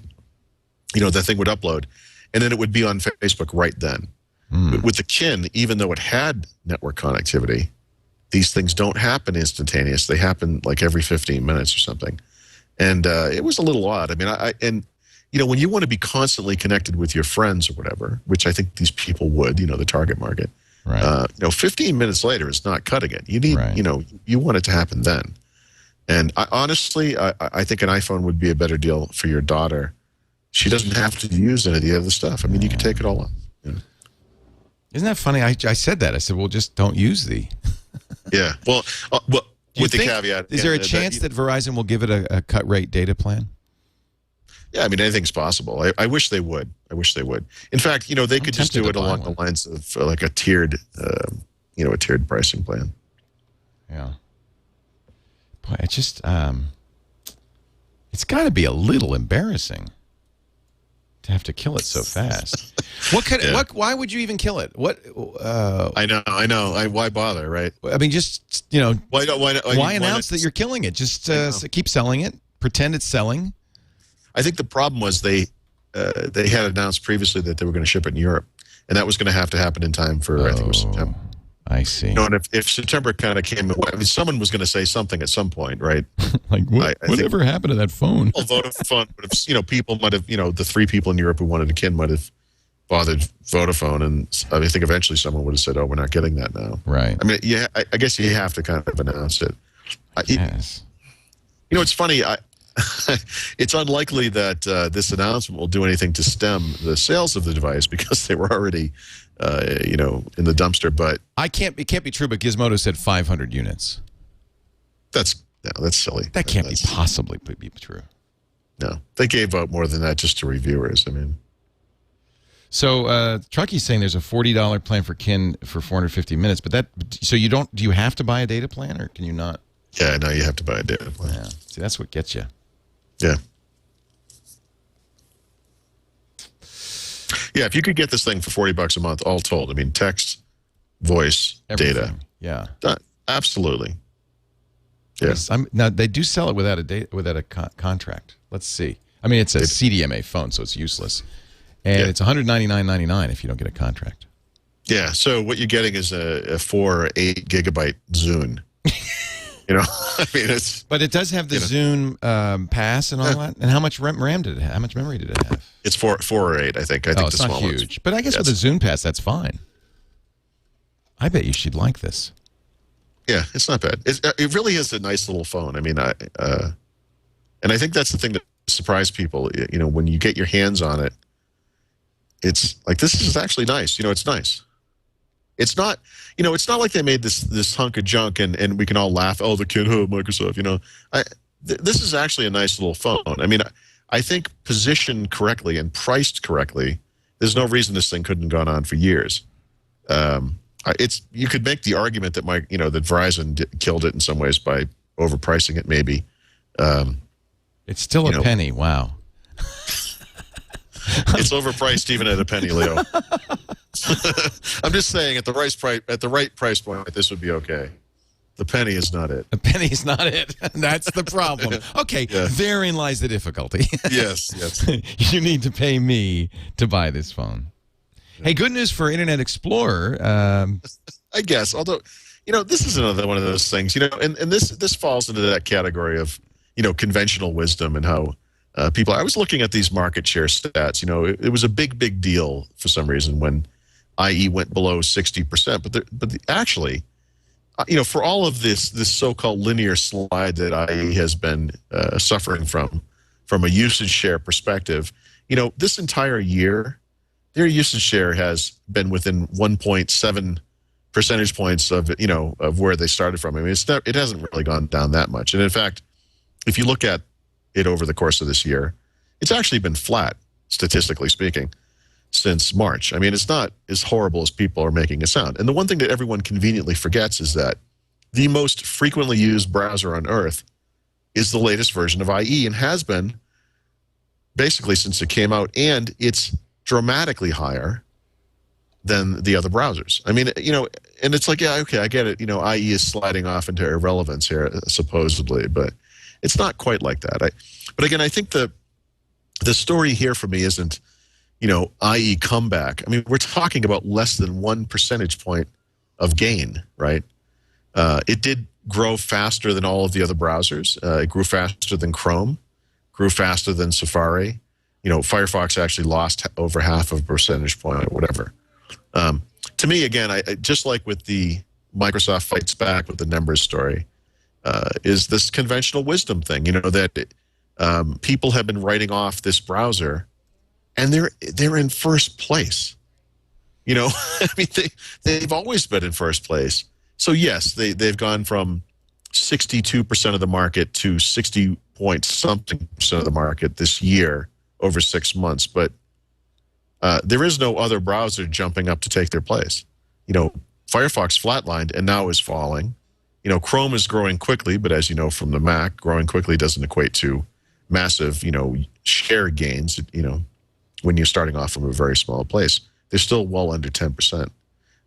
that thing would upload, and then it would be on Facebook right then. With the Kin, even though it had network connectivity, these things don't happen instantaneous. They happen like every 15 minutes or something. And it was a little odd. I mean, when you want to be constantly connected with your friends or whatever, which I think these people would, the target market, Right. 15 minutes later is not cutting it. You need, you want it to happen then. And honestly, I think an iPhone would be a better deal for your daughter. She doesn't have to use any of the other stuff. I mean, you can take it all off. Isn't that funny? I said that. I said, well, just don't use the. Yeah. Well, with the caveat. Is there a chance that Verizon will give it a cut rate data plan? Yeah, I mean, anything's possible. I wish they would. In fact, they could just do it along the lines of like a tiered, a tiered pricing plan. Yeah. Boy, it just, it's got to be a little embarrassing to have to kill it so fast. Why would you even kill it? I know. Why bother, right? I mean, just, why announce that you're killing it? Just keep selling it. Pretend it's selling. I think the problem was they had announced previously that they were going to ship it in Europe, and that was going to have to happen in time for, I think it was September. I see. And if September kind of came, someone was going to say something at some point, right? Like, whatever happened to that phone? Well, Vodafone would have, people might have, the 3 people in Europe who wanted a Kin might have bothered Vodafone, and I think eventually someone would have said, "Oh, we're not getting that now." Right. I mean, I guess you have to kind of announce it. Yes. It's funny. It's unlikely that this announcement will do anything to stem the sales of the device because they were already, in the dumpster. But it can't be true. But Gizmodo said 500 units. That's silly. That can't possibly be true. No, they gave out more than that just to reviewers. I mean, so Trucky's saying there's a $40 plan for Kin for 450 minutes, but do you have to buy a data plan or can you not? Yeah, no, you have to buy a data plan. Yeah. See, that's what gets you. Yeah. Yeah, if you could get this thing for $40 a month, all told, I mean, text, voice, Everything. data. Yeah. Absolutely. Yeah. Yes, now, they do sell it without a contract. Let's see. I mean, it's a CDMA phone, so it's useless. And it's $199.99 if you don't get a contract. Yeah, so what you're getting is a 4 or 8 gigabyte Zune. I mean, but it does have the Zune pass and all that. And how much RAM did it have? How much memory did it have? It's 4 or 8, I think. I think it's not huge. But I guess with the Zune pass, that's fine. I bet you she'd like this. Yeah, it's not bad. It really is a nice little phone. I mean, and I think that's the thing that surprised people. When you get your hands on it, it's like, this is actually nice. It's nice. It's not, it's not like they made this hunk of junk and we can all laugh. Oh, the Kin, Microsoft. This is actually a nice little phone. I mean, I think positioned correctly and priced correctly, there's no reason this thing couldn't have gone on for years. You could make the argument that that Verizon killed it in some ways by overpricing it. Maybe it's still a penny. Wow. It's overpriced even at a penny, Leo. I'm just saying, at the right price point, this would be okay. The penny is not it. The penny is not it. That's the problem. Okay, therein lies the difficulty. Yes. You need to pay me to buy this phone. Hey, good news for Internet Explorer. I guess, although, this is another one of those things, and this falls into that category of, conventional wisdom and how people. I was looking at these market share stats. It was a big deal for some reason when IE went below 60%. But actually, for all of this so-called linear slide that IE has been suffering from a usage share perspective, this entire year, their usage share has been within 1.7 percentage points of where they started from. I mean, it hasn't really gone down that much. And in fact, if you look at it over the course of this year, it's actually been flat, statistically speaking, since March. I mean, it's not as horrible as people are making it sound. And the one thing that everyone conveniently forgets is that the most frequently used browser on Earth is the latest version of IE and has been basically since it came out. And it's dramatically higher than the other browsers. I mean, and it's like, yeah, okay, I get it. IE is sliding off into irrelevance here, supposedly, but it's not quite like that. But again, I think the story here for me isn't, IE comeback. I mean, we're talking about less than 1 percentage point of gain, right? It did grow faster than all of the other browsers. It grew faster than Chrome, grew faster than Safari. Firefox actually lost over half of a percentage point or whatever. To me, again, I just like with the Microsoft fights back with the numbers story, is this conventional wisdom thing, that people have been writing off this browser, and they're in first place. I mean, they've always been in first place. So yes, they've gone from 62% of the market to 60 point something percent of the market this year over 6 months, but there is no other browser jumping up to take their place. Firefox flatlined and now is falling. Chrome is growing quickly, but as you know from the Mac, growing quickly doesn't equate to massive, share gains, when you're starting off from a very small place. They're still well under 10%.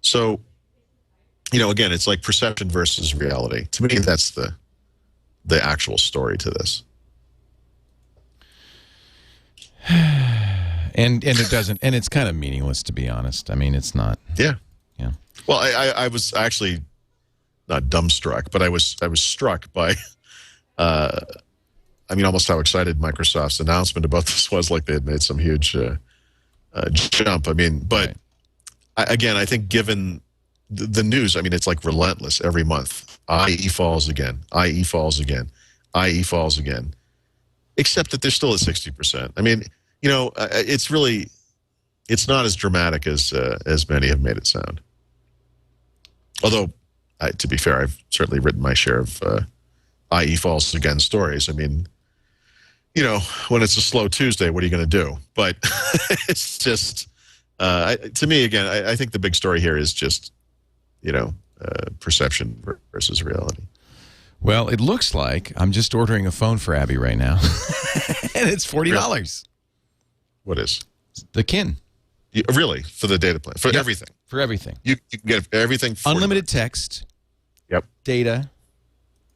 So, again, it's like perception versus reality. To me, that's the actual story to this. And it doesn't, and it's kind of meaningless, to be honest. I mean, it's not. Yeah. Yeah. Well, I was actually not dumbstruck, but I was struck by, almost how excited Microsoft's announcement about this was. Like they had made some huge jump. I mean, but right. I think given the news, it's like relentless every month. IE falls again. IE falls again. IE falls again. Except that they're still at 60%. I mean, it's not as dramatic as many have made it sound. Although, to be fair, I've certainly written my share of IE falls again stories. I mean, when it's a slow Tuesday, what are you going to do? But it's just, to me, again, I think the big story here is just, perception versus reality. Well, it looks like I'm just ordering a phone for Abby right now, and it's $40. What is? The Kin. Really? For the data plan? For everything? For everything. You can get everything for unlimited text. Yep. Data.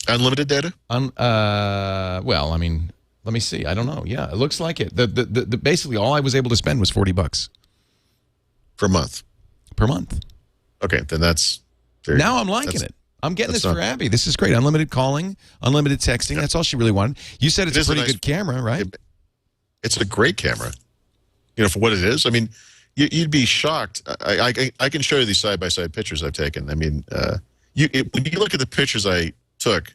Unlimited data? Well, I mean, let me see. I don't know. Yeah, it looks like it. The basically all I was able to spend was $40 per month. Per month. Okay, then that's now I'm liking it. I'm getting this for Abby. This is great. Unlimited calling, unlimited texting. Yeah. That's all she really wanted. You said it's a pretty good camera, right? It's a great camera. For what it is. I mean, you'd be shocked. I can show you these side-by-side pictures I've taken. I mean, when you look at the pictures I took,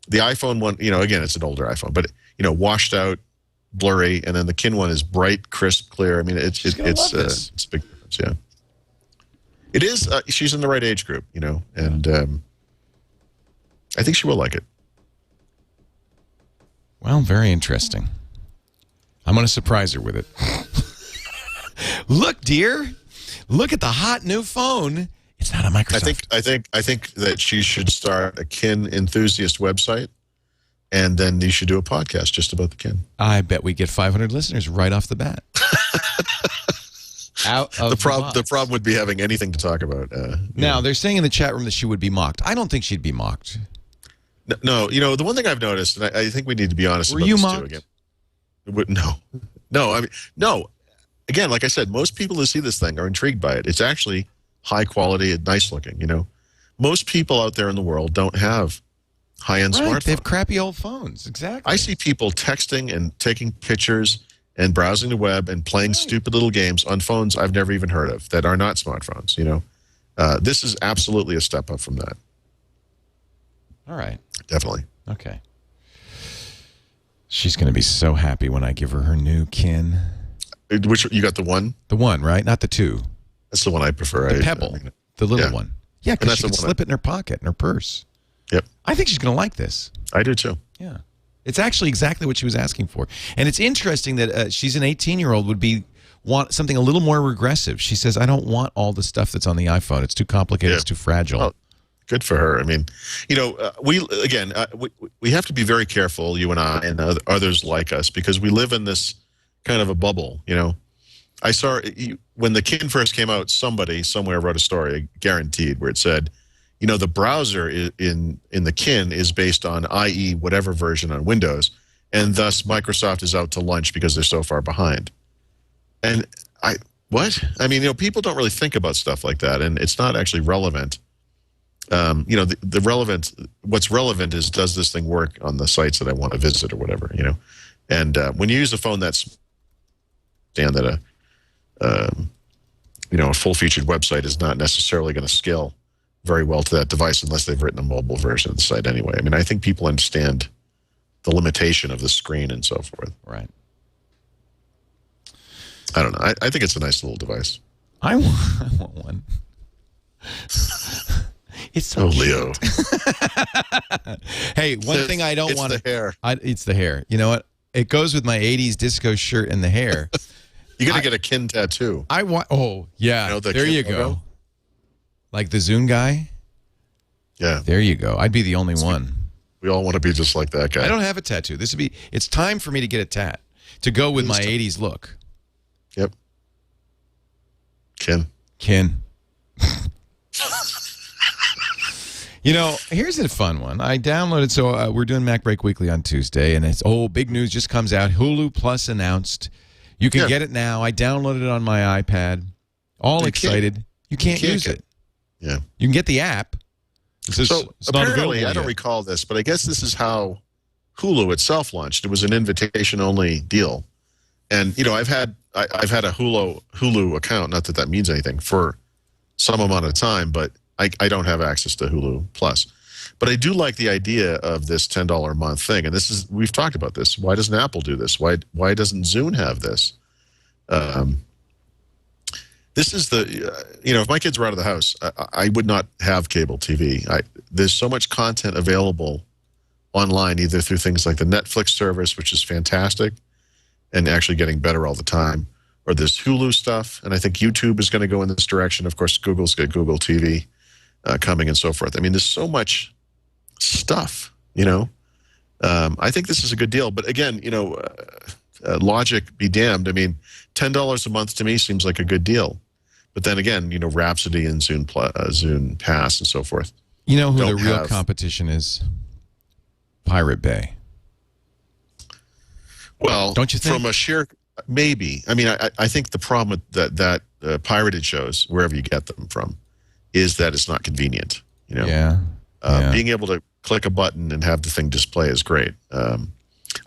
the iPhone one, again, it's an older iPhone, but, washed out, blurry, and then the Kin one is bright, crisp, clear. I mean, it's a big difference, yeah. It is. She's in the right age group, and I think she will like it. Well, very interesting. I'm going to surprise her with it. Look, dear. Look at the hot new phone. It's not a Microsoft. I think that she should start a Kin enthusiast website, and then you should do a podcast just about the Kin. I bet we get 500 listeners right off the bat. The problem would be having anything to talk about. Now, they're saying in the chat room that she would be mocked. I don't think she'd be mocked. No, the one thing I've noticed, and I think we need to be honest about this too again. No. I mean, no. Again, like I said, most people who see this thing are intrigued by it. It's actually high quality and nice looking, Most people out there in the world don't have high-end smartphones. They have crappy old phones. Exactly. I see people texting and taking pictures and browsing the web and playing stupid little games on phones I've never even heard of that are not smartphones, This is absolutely a step up from that. All right. Definitely. Okay. She's going to be so happy when I give her new Kin. Which, you got the one? The one, right? Not the two. That's the one I prefer. The Pebble. The little one. Yeah, because she can slip it in her pocket, in her purse. Yep. I think she's going to like this. I do too. Yeah. It's actually exactly what she was asking for. And it's interesting that she's an 18-year-old want something a little more regressive. She says, I don't want all the stuff that's on the iPhone. It's too complicated. It's too fragile. Well, good for her. I mean, we have to be very careful, you and I and others like us, because we live in this kind of a bubble, I saw when the Kin first came out, somebody somewhere wrote a story, guaranteed, where it said, the browser in the Kin is based on IE whatever version on Windows, and thus Microsoft is out to lunch because they're so far behind. And what? I mean, people don't really think about stuff like that, and it's not actually relevant. What's relevant is, does this thing work on the sites that I want to visit or whatever, And when you use a phone that's that a full-featured website is not necessarily going to scale very well to that device unless they've written a mobile version of the site anyway. I mean, I think people understand the limitation of the screen and so forth. Right. I don't know. I think it's a nice little device. I want one. It's so Leo. Hey, one thing I don't want to... It's the hair. It's the hair. You know what? It goes with my 80s disco shirt and the hair. You're going to get a Kin tattoo. I want... Oh, yeah. There you go. Like the Zune guy? Yeah. There you go. I'd be the only one. We all want to be just like that guy. I don't have a tattoo. It's time for me to get a tat to go with my 80s look. Yep. Kin. Here's a fun one. I downloaded, so we're doing Mac Break Weekly on Tuesday, and it's, big news just comes out. Hulu Plus announced. You can get it now. I downloaded it on my iPad. All excited. You can't use it. Yeah. You can get the app. So apparently, I don't recall this, but I guess this is how Hulu itself launched. It was an invitation-only deal. And, I've had a Hulu account, not that means anything, for some amount of time, but I don't have access to Hulu Plus. But I do like the idea of this $10 a month thing. And we've talked about this. Why doesn't Apple do this? Why doesn't Zune have this? This is if my kids were out of the house, I would not have cable TV. There's so much content available online, either through things like the Netflix service, which is fantastic and actually getting better all the time, or there's Hulu stuff. And I think YouTube is going to go in this direction. Of course, Google's got Google TV coming and so forth. I mean, there's so much stuff, I think this is a good deal. But again, logic be damned. I mean, $10 a month to me seems like a good deal. But then again, Rhapsody and Zune Pass and so forth. You know who the real competition is? Pirate Bay. Well, don't you think? From a sheer, maybe. I mean, I think the problem with that pirated shows, wherever you get them from, is that it's not convenient. Yeah. Being able to click a button and have the thing display is great. I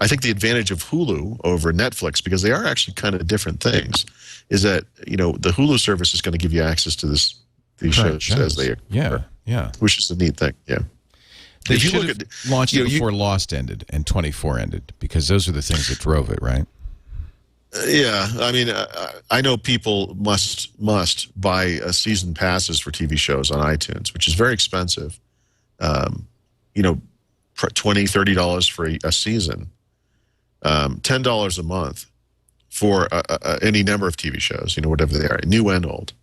think the advantage of Hulu over Netflix, because they are actually kind of different things, is that the Hulu service is going to give you access to these shows as they occur. Yeah, which is a neat thing. Yeah, they should have launched it before Lost ended and 24 ended, because those are the things that drove it, right? Yeah, I mean, I know people must buy season passes for TV shows on iTunes, which is very expensive. $20, $30 for a season. $10 a month for any number of TV shows, whatever they are, new and old,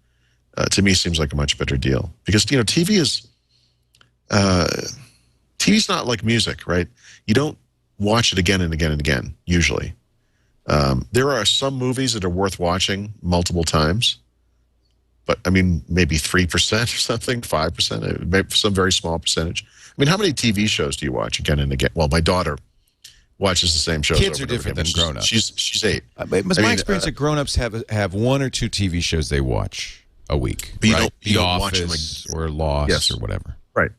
to me seems like a much better deal. Because, TV's not like music, right? You don't watch it again and again and again, usually. There are some movies that are worth watching multiple times, but, I mean, maybe 3% or something, 5%, maybe some very small percentage. I mean, how many TV shows do you watch again and again? Well, my daughter watches the same shows. Kids are different than grown-ups. She's 8. My experience that grown-ups have 1 or 2 TV shows they watch a week. But right? You don't Office watch them or Lost or whatever. Right.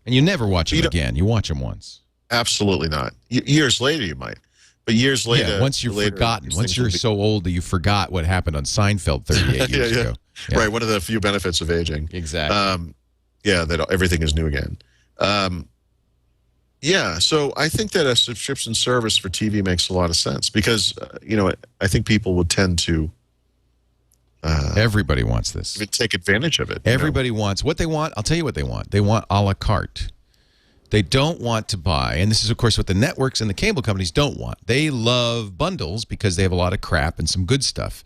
And you never watch them again. You watch them once. Absolutely not. Years later, you might. But years later... Yeah, once you've forgotten. Once you're so old that you forgot what happened on Seinfeld 38 years ago. Yeah. Right, one of the few benefits of aging. Exactly. That everything is new again. So I think that a subscription service for TV makes a lot of sense because, I think people would tend to... Everybody wants this. Take advantage of it. Everybody wants... What they want, I'll tell you what they want. They want a la carte. They don't want to buy, and this is, of course, what the networks and the cable companies don't want. They love bundles because they have a lot of crap and some good stuff.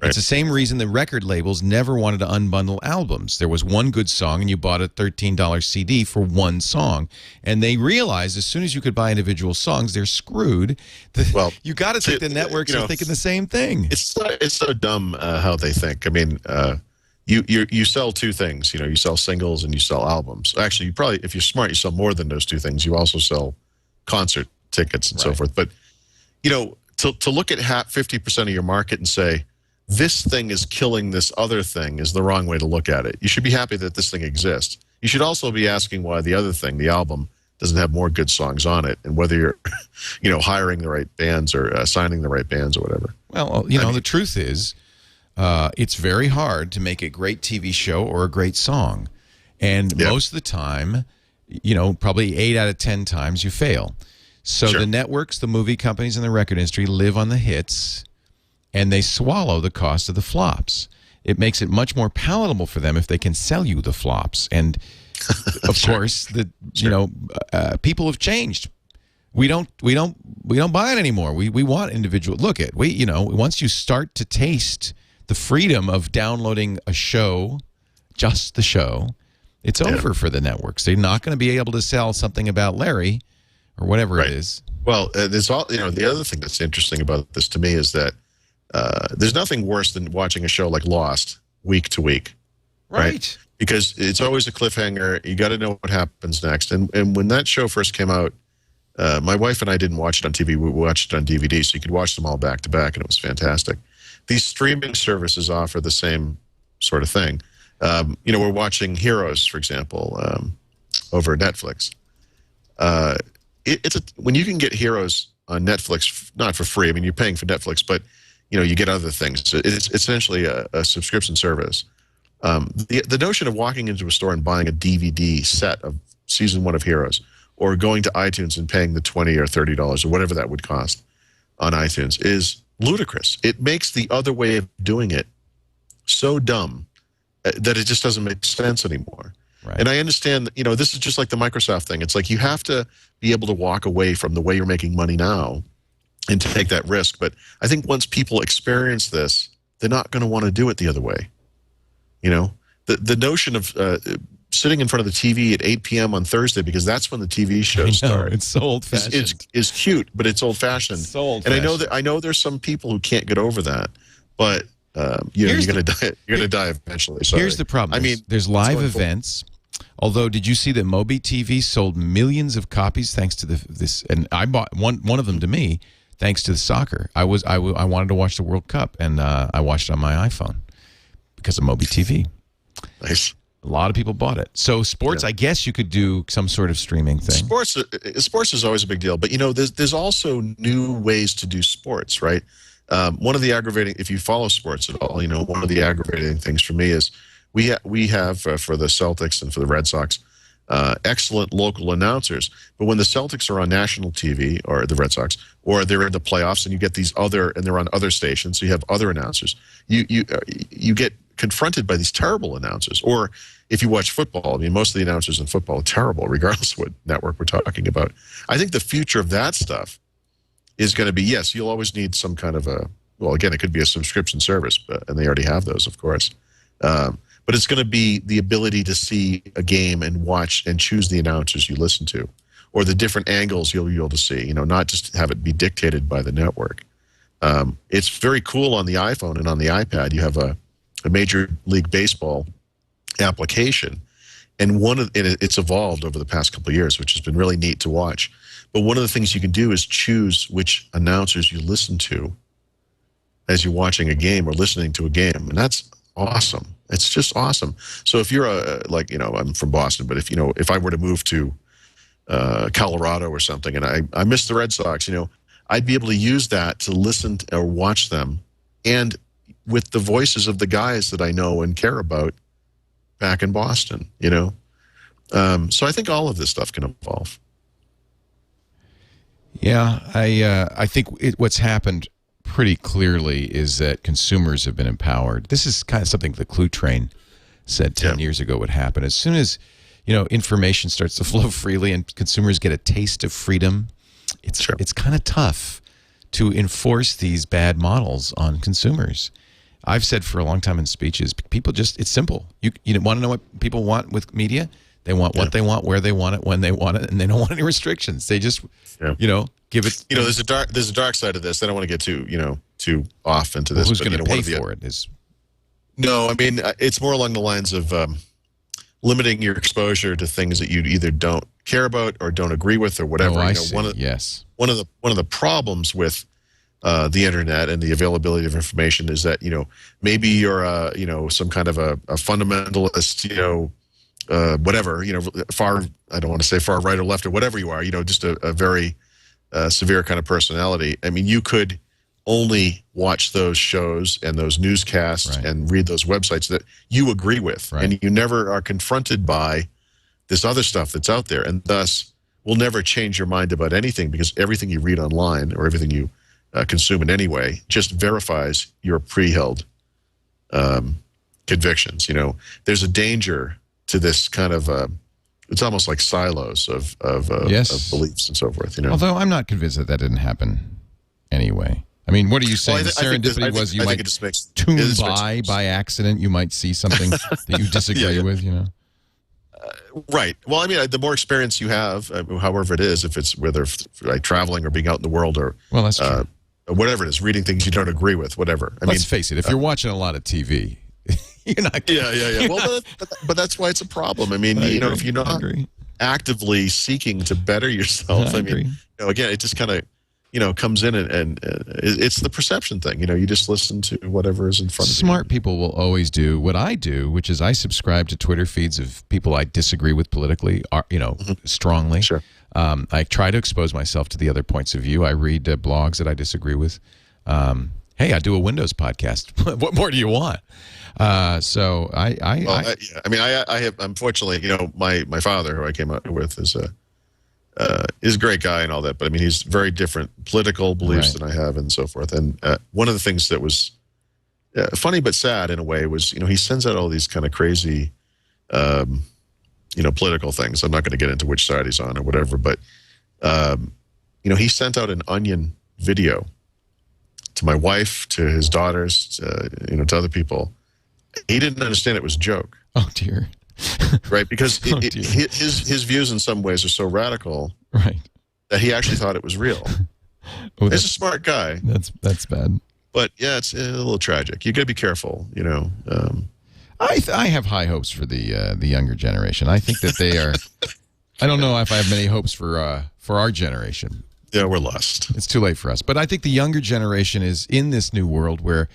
It's the same reason the record labels never wanted to unbundle albums. There was one good song, and you bought a $13 CD for one song. And they realized as soon as you could buy individual songs, they're screwed. Well, you got to think the networks are thinking the same thing. It's so dumb how they think. I mean, you sell two things. You sell singles and you sell albums. Actually, you probably, if you're smart, you sell more than those two things. You also sell concert tickets and so forth. But to look at 50% of your market and say, this thing is killing this other thing is the wrong way to look at it. You should be happy that this thing exists. You should also be asking why the other thing, the album, doesn't have more good songs on it, and whether you're, hiring the right bands or signing the right bands or whatever. Well, the truth is, it's very hard to make a great TV show or a great song. And most of the time, probably 8 out of 10 times you fail. So the networks, the movie companies, and the record industry live on the hits, and they swallow the cost of the flops. It makes it much more palatable for them if they can sell you the flops. And of course, people have changed. We don't buy it anymore. We want individual. Once you start to taste the freedom of downloading a show, just the show, it's over for the networks. They're not going to be able to sell something about Larry or whatever it is. Well, there's the other thing that's interesting about this to me is that there's nothing worse than watching a show like Lost week to week, right? Because it's always a cliffhanger. You got to know what happens next. And when that show first came out, my wife and I didn't watch it on TV. We watched it on DVD, so you could watch them all back to back, and it was fantastic. These streaming services offer the same sort of thing. We're watching Heroes, for example, over Netflix. When you can get Heroes on Netflix, not for free. I mean, you're paying for Netflix, but you get other things. It's essentially a subscription service. The notion of walking into a store and buying a DVD set of season 1 of Heroes, or going to iTunes and paying the $20 or $30 or whatever that would cost on iTunes is ludicrous. It makes the other way of doing it so dumb that it just doesn't make sense anymore. Right. And I understand that, this is just like the Microsoft thing. It's like you have to be able to walk away from the way you're making money now and to take that risk. But I think once people experience this, they're not going to want to do it the other way. The notion of sitting in front of the TV at 8 p.m. on Thursday, because that's when the TV shows start. It's so old-fashioned. It's cute, but it's old-fashioned. So old-fashioned. And I know there's some people who can't get over that, but you're going to die. You're going to die eventually. Sorry. Here's the problem. I mean, there's live events. Although, did you see that Moby TV sold millions of copies thanks to this? And I bought one of them to me thanks to the soccer. I wanted to watch the World Cup, and I watched it on my iPhone because of Moby TV. Nice. A lot of people bought it. So sports, I guess you could do some sort of streaming thing. Sports is always a big deal, but there's also new ways to do sports, right? One of the aggravating, if you follow sports at all, one of the aggravating things for me is we have for the Celtics and for the Red Sox excellent local announcers, but when the Celtics are on national TV, or the Red Sox, or they're in the playoffs, and you get these and they're on other stations, so you have other announcers, you get confronted by these terrible announcers. Or if you watch football, I mean, most of the announcers in football are terrible, regardless of what network we're talking about. I think the future of that stuff is going to be, yes, you'll always need some kind of again, it could be a subscription service, and they already have those, of course. But it's going to be the ability to see a game and watch and choose the announcers you listen to, or the different angles you'll be able to see, not just have it be dictated by the network. It's very cool on the iPhone and on the iPad. You have a Major League Baseball application, and it's evolved over the past couple of years, which has been really neat to watch. But one of the things you can do is choose which announcers you listen to as you're watching a game or listening to a game, and that's awesome. It's just awesome. So if you're I'm from Boston, but if I were to move to Colorado or something, and I miss the Red Sox, I'd be able to use that to listen to, or watch them, and with the voices of the guys that I know and care about back in Boston, So I think all of this stuff can evolve. Yeah, I think what's happened pretty clearly is that consumers have been empowered. This is kind of something the Clue Train said 10 years ago would happen. As soon as, information starts to flow freely and consumers get a taste of freedom, it's kind of tough to enforce these bad models on consumers. I've said for a long time in speeches, people just, it's simple. You want to know what people want with media? They want what they want, where they want it, when they want it, and they don't want any restrictions. They just, give it. There's a dark side of this. I don't want to get too off into this. Who's going to pay for it? No, I mean, it's more along the lines of limiting your exposure to things that you either don't care about or don't agree with or whatever. Oh, I see. Yes. One of the problems with the internet and the availability of information is that maybe you're some kind of a fundamentalist, whatever, far, I don't want to say far right or left or whatever you are, just a very severe kind of personality. I mean, you could only watch those shows and those newscasts and read those websites that you agree with. Right. And you never are confronted by this other stuff that's out there, and thus will never change your mind about anything, because everything you read online or everything you consume in any way just verifies your pre-held convictions. There's a danger to this kind of it's almost like silos of beliefs and so forth. Although I'm not convinced that didn't happen anyway. I mean, what are you saying? Serendipity was you might tune by accident. You might see something that you disagree with. Right. Well, I mean, the more experience you have, however it is, if it's whether like traveling or being out in the world or that's true. Whatever it is, reading things you don't agree with, whatever. Let's face it. If you're watching a lot of TV. You're not. Yeah. Well, but that's why it's a problem. I mean, if you're not actively seeking to better yourself, I mean, again, it just kind of, comes in and it's the perception thing. You just listen to whatever is in front of you. Smart people will always do what I do, which is I subscribe to Twitter feeds of people I disagree with politically, strongly. Sure. I try to expose myself to the other points of view. I read blogs that I disagree with. Hey, I do a Windows podcast. What more do you want? I have, unfortunately, my father, who I came up with, is a great guy and all that, but I mean, he's very different political beliefs than I have and so forth. And one of the things that was funny but sad in a way was, he sends out all these kind of crazy, political things. I'm not going to get into which side he's on or whatever, but he sent out an Onion video to my wife, to his daughters, to other people. He didn't understand it was a joke. Oh, dear. Right? Because his views in some ways are so radical that he actually thought it was real. He's a smart guy. That's bad. But, yeah, it's a little tragic. You got to be careful, I have high hopes for the younger generation. I think that they are... I don't know if I have many hopes for our generation. Yeah, we're lost. It's too late for us. But I think the younger generation is in this new world where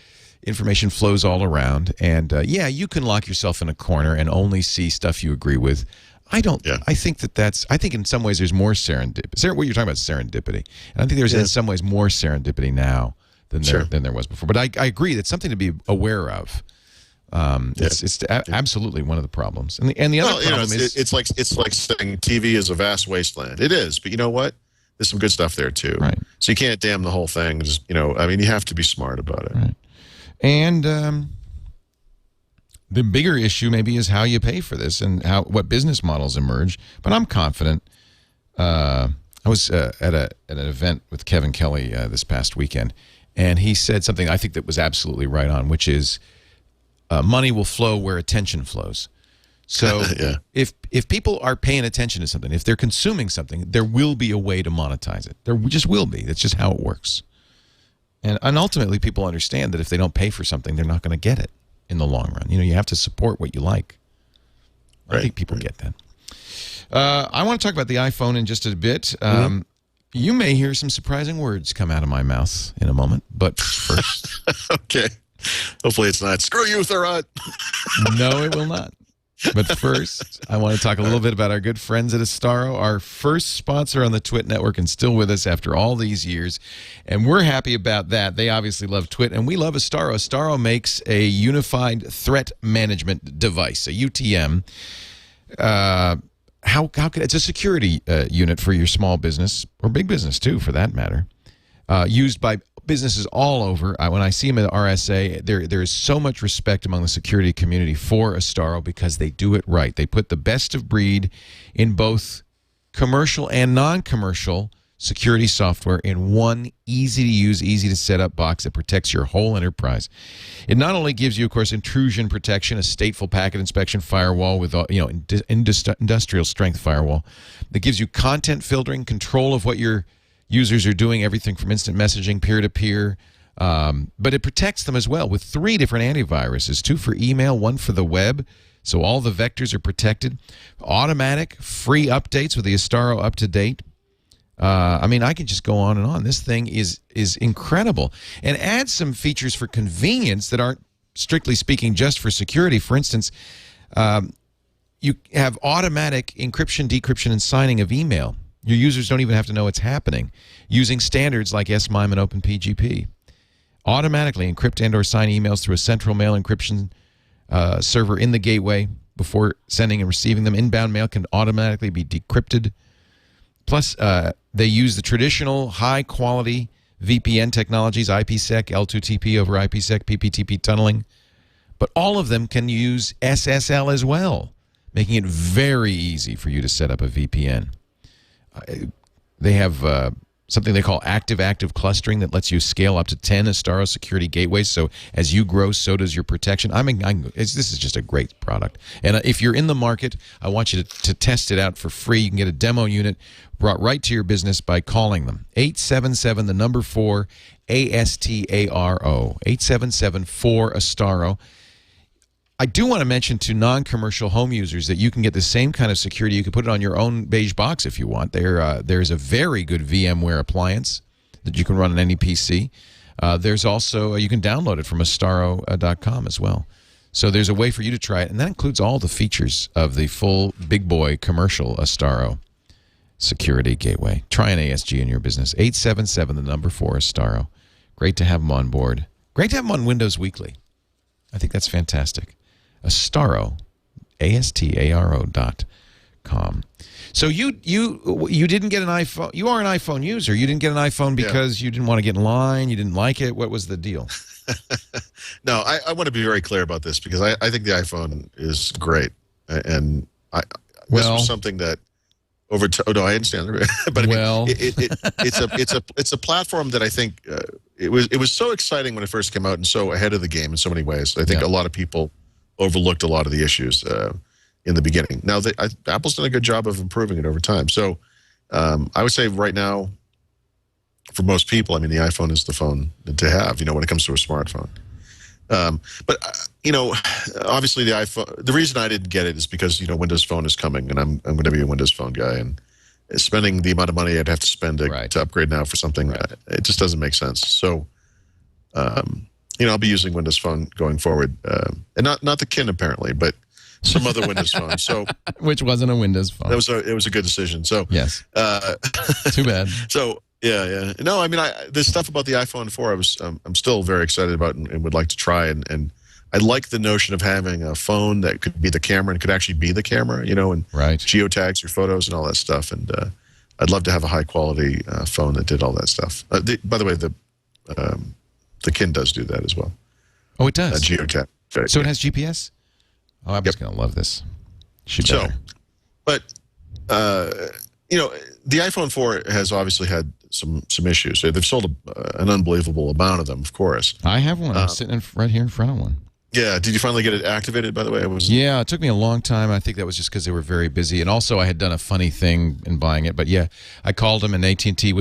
information flows all around. And, you can lock yourself in a corner and only see stuff you agree with. I don't. Yeah. I think I think in some ways there's more serendipity. What you're talking about is serendipity. And I think there's in some ways more serendipity now than there was before. But I agree. That's something to be aware of. It's absolutely one of the problems. And the other problem is... It's like saying TV is a vast wasteland. It is. But you know what? There's some good stuff there, too. Right. So you can't damn the whole thing. Just, I mean, you have to be smart about it. Right. And the bigger issue maybe is how you pay for this and what business models emerge. But I'm confident. I was at an event with Kevin Kelly this past weekend, and he said something I think that was absolutely right on, which is money will flow where attention flows. So if people are paying attention to something, if they're consuming something, there will be a way to monetize it. There just will be. That's just how it works. And ultimately, people understand that if they don't pay for something, they're not going to get it in the long run. You have to support what you like. I think people get that. I want to talk about the iPhone in just a bit. You may hear some surprising words come out of my mouth in a moment, but first... Okay. Hopefully it's not, screw you, Thurrott. No, it will not. But first, I want to talk a little bit about our good friends at Astaro, our first sponsor on the TWiT network and still with us after all these years. And we're happy about that. They obviously love TWiT, and we love Astaro. Astaro makes a unified threat management device, a UTM. It's a security unit for your small business, or big business too, for that matter, used by businesses all over. When I see them at RSA, there is so much respect among the security community for Astaro because they do it right. They put the best of breed in both commercial and non-commercial security software in one easy-to-use, easy-to-set-up box that protects your whole enterprise. It not only gives you, of course, intrusion protection, a stateful packet inspection firewall with industrial strength firewall that gives you content filtering, control of what your users are doing, everything from instant messaging, peer-to-peer, but it protects them as well with 3 different antiviruses, 2 for email, 1 for the web, so all the vectors are protected. Automatic, free updates with the Astaro Up-to-Date. I mean, I could just go on and on. This thing is incredible, and adds some features for convenience that aren't, strictly speaking, just for security. For instance, you have automatic encryption, decryption, and signing of email. Your users don't even have to know it's happening, using standards like SMIME and OpenPGP. Automatically encrypt and/or sign emails through a central mail encryption server in the gateway before sending and receiving them. Inbound mail can automatically be decrypted. Plus, they use the traditional high-quality VPN technologies, IPsec, L2TP over IPsec, PPTP tunneling. But all of them can use SSL as well, making it very easy for you to set up a VPN. They have something they call active-active clustering that lets you scale up to 10 Astaro security gateways. So as you grow, so does your protection. This is just a great product. And if you're in the market, I want you to test it out for free. You can get a demo unit brought right to your business by calling them. 877, the number 4, ASTARO. 877-4-ASTARO. I do want to mention to non-commercial home users that you can get the same kind of security. You can put it on your own beige box if you want. There's a very good VMware appliance that you can run on any PC. There's also, you can download it from astaro.com as well. So there's a way for you to try it, and that includes all the features of the full big boy commercial Astaro security gateway. Try an ASG in your business. 877, the number 4, Astaro. Great to have them on board. Great to have them on Windows Weekly. I think that's fantastic. Astaro, ASTARO.com. So you didn't get an iPhone. You are an iPhone user. You didn't get an iPhone because you didn't want to get in line. You didn't like it. What was the deal? No, I want to be very clear about this because I think the iPhone is great, and this was something that oh no, I understand, but I mean, it's a platform that I think it was so exciting when it first came out and so ahead of the game in so many ways. I think a lot of people overlooked a lot of the issues in the beginning. Now, Apple's done a good job of improving it over time. So I would say right now, for most people, I mean, the iPhone is the phone to have, when it comes to a smartphone. But obviously the iPhone, the reason I didn't get it is because, Windows Phone is coming, and I'm going to be a Windows Phone guy, and spending the amount of money I'd have to spend to upgrade now for something, it just doesn't make sense. So, I'll be using Windows Phone going forward, and not the Kin apparently, but some other Windows Phone. So, which wasn't a Windows Phone. It was a good decision. So yes, too bad. So yeah. No, I mean, there's stuff about the iPhone 4 I'm still very excited about and would like to try, and I like the notion of having a phone that could be the camera and could actually be the camera, and geotags your photos and all that stuff. And I'd love to have a high quality phone that did all that stuff. By the way, the Kin does do that as well. Oh, it does? Geotag. So it has GPS? Oh, I'm just going to love this. But, the iPhone 4 has obviously had some issues. They've sold an unbelievable amount of them, of course. I have one. I'm sitting right here in front of one. Yeah. Did you finally get it activated, by the way? Yeah, it took me a long time. I think that was just because they were very busy. And also I had done a funny thing in buying it. But yeah, I called them, and AT&T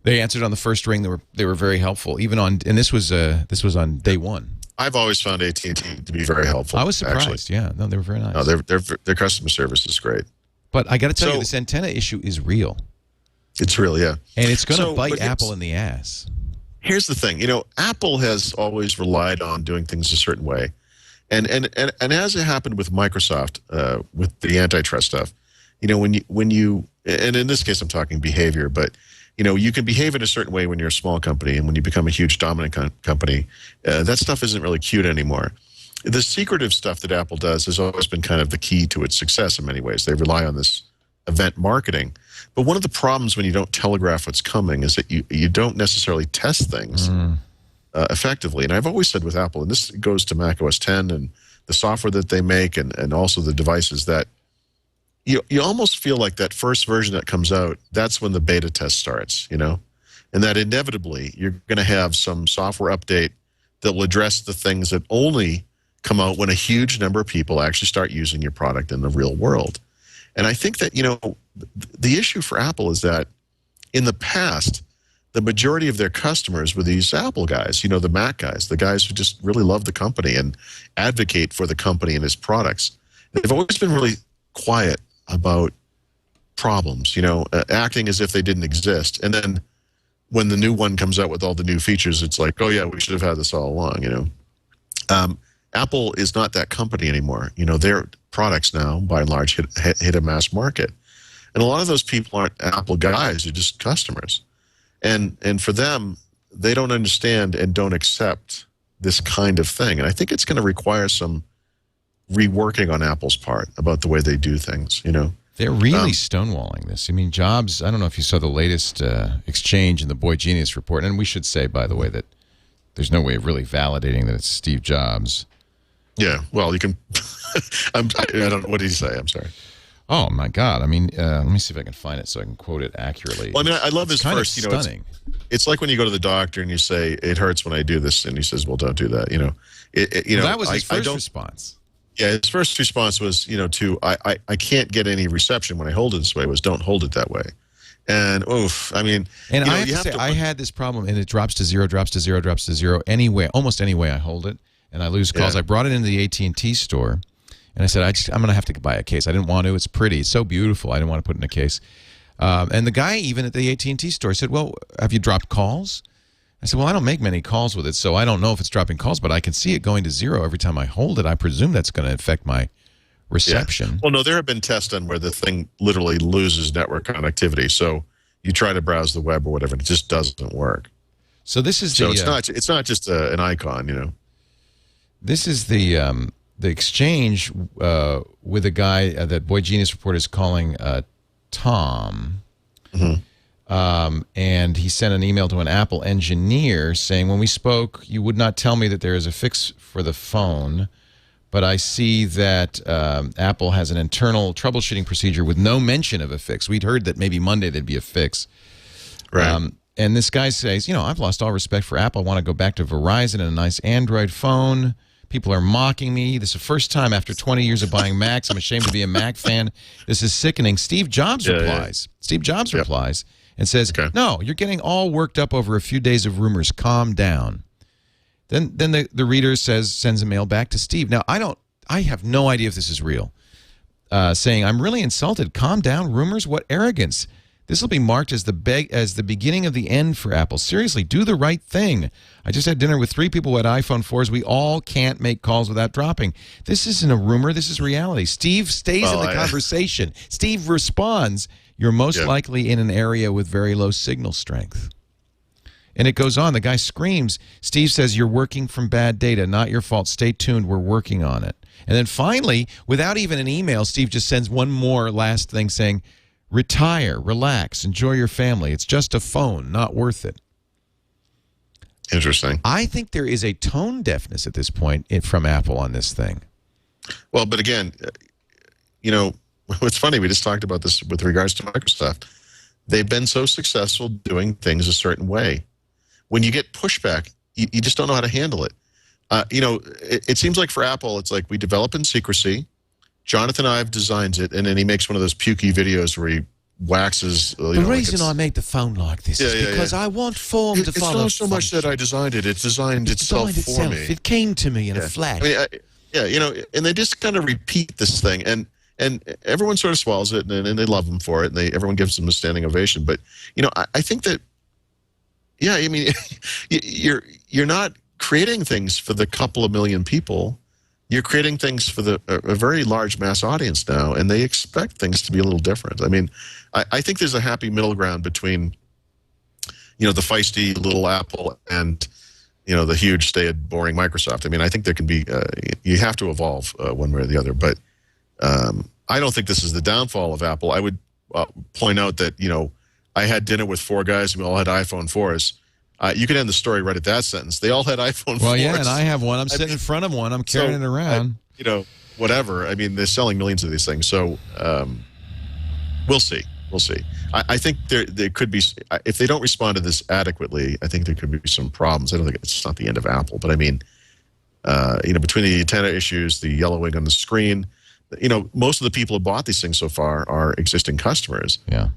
they answered on the first ring. They were very helpful. Even on, and this was on day one. I've always found AT&T to be very helpful. I was surprised. Actually. Yeah, no, they were very nice. No, their customer service is great. But I got to tell you, this antenna issue is real. It's real, yeah. And it's going to bite Apple in the ass. Here's the thing. Apple has always relied on doing things a certain way. And as it happened with Microsoft, with the antitrust stuff, when you and in this case I'm talking behavior, but you can behave in a certain way when you're a small company, and when you become a huge dominant company, that stuff isn't really cute anymore. The secretive stuff that Apple does has always been kind of the key to its success in many ways. They rely on this event marketing. But one of the problems when you don't telegraph what's coming is that you don't necessarily test things effectively. And I've always said with Apple, and this goes to Mac OS X and the software that they make, and also the devices, that you almost feel like that first version that comes out, that's when the beta test starts, and that inevitably you're going to have some software update that will address the things that only come out when a huge number of people actually start using your product in the real world. And I think that, the issue for Apple is that in the past, the majority of their customers were these Apple guys, the Mac guys, the guys who just really love the company and advocate for the company and its products. They've always been really quiet about problems, acting as if they didn't exist. And then when the new one comes out with all the new features, it's like, oh yeah, we should have had this all along, Apple is not that company anymore. Their products now, by and large, hit a mass market. And a lot of those people aren't Apple guys, they're just customers. And for them, they don't understand and don't accept this kind of thing. And I think it's going to require some reworking on Apple's part about the way they do things, They're really stonewalling this. I mean, Jobs, I don't know if you saw the latest exchange in the Boy Genius report. And we should say, by the way, that there's no way of really validating that it's Steve Jobs. Yeah, well, you can. I don't know. What did he say? I'm sorry. Oh, my God. I mean, let me see if I can find it so I can quote it accurately. Well, I mean, I love his first, stunning. It's like when you go to the doctor and you say, it hurts when I do this. And he says, well, don't do that. That was his first response. Yeah, his first response was, I can't get any reception when I hold it this way, was don't hold it that way. And, oof, I mean. And I have to say, I had this problem, and it drops to zero, drops to zero, drops to zero, almost any way I hold it, and I lose calls. I brought it into the AT&T store, and I said, I'm going to have to buy a case. I didn't want to. It's pretty. It's so beautiful. I didn't want to put it in a case. And the guy, even at the AT&T store, said, well, have you dropped calls? I said, well, I don't make many calls with it, so I don't know if it's dropping calls, but I can see it going to zero every time I hold it. I presume that's going to affect my reception. Yeah. Well, no, there have been tests done where the thing literally loses network connectivity. So you try to browse the web or whatever, and it just doesn't work. So this is it's not just an icon, This is the exchange with a guy that Boy Genius Report is calling Tom. Mm-hmm. And he sent an email to an Apple engineer saying, when we spoke, you would not tell me that there is a fix for the phone, but I see that Apple has an internal troubleshooting procedure with no mention of a fix. We'd heard that maybe Monday there'd be a fix. Right. And this guy says, I've lost all respect for Apple. I want to go back to Verizon and a nice Android phone. People are mocking me. This is the first time after 20 years of buying Macs. I'm ashamed to be a Mac fan. This is sickening. Steve Jobs replies. Yeah. Steve Jobs replies and says, no, you're getting all worked up over a few days of rumors. Calm down. Then the reader sends a mail back to Steve. Now, I have no idea if this is real. Saying, I'm really insulted. Calm down. Rumors? What arrogance. This will be marked as the beginning of the end for Apple. Seriously, do the right thing. I just had dinner with 3 people who had iPhone 4s. We all can't make calls without dropping. This isn't a rumor. This is reality. Steve stays in the conversation. Steve responds, you're most likely in an area with very low signal strength. And it goes on. The guy screams. Steve says, you're working from bad data. Not your fault. Stay tuned. We're working on it. And then finally, without even an email, Steve just sends one more last thing saying, retire, relax, enjoy your family. It's just a phone, not worth it. Interesting. I think there is a tone deafness at this point from Apple on this thing. Well, but again, what's funny, we just talked about this with regards to Microsoft. They've been so successful doing things a certain way. When you get pushback, you just don't know how to handle it. It seems like for Apple, it's like we develop in secrecy. Jonathan Ive designs it, and then he makes one of those pukey videos where he waxes. The reason I made the phone like this is because I want form to follow. It's not so much that I designed it; it designed itself for me. It came to me in a flash. And they just kind of repeat this thing, and everyone sort of swallows it, and they love them for it, and everyone gives them a standing ovation. But I think that, you're not creating things for the couple of million people. You're creating things for a very large mass audience now, and they expect things to be a little different. I mean, I think there's a happy middle ground between, the feisty little Apple and, the huge, staid, boring Microsoft. I mean, I think there can be, you have to evolve one way or the other. But I don't think this is the downfall of Apple. I would point out that, I had dinner with 4 guys who all had iPhone 4s. You could end the story right at that sentence. They all had iPhone 4s. Well, yeah, and I have one. I'm sitting in front of one. I'm carrying it around. Whatever. I mean, they're selling millions of these things. So, We'll see. We'll see. I think there could be, if they don't respond to this adequately, I think there could be some problems. I don't think it's not the end of Apple, but I mean, between the antenna issues, the yellowing on the screen, most of the people who bought these things so far are existing customers. Yeah.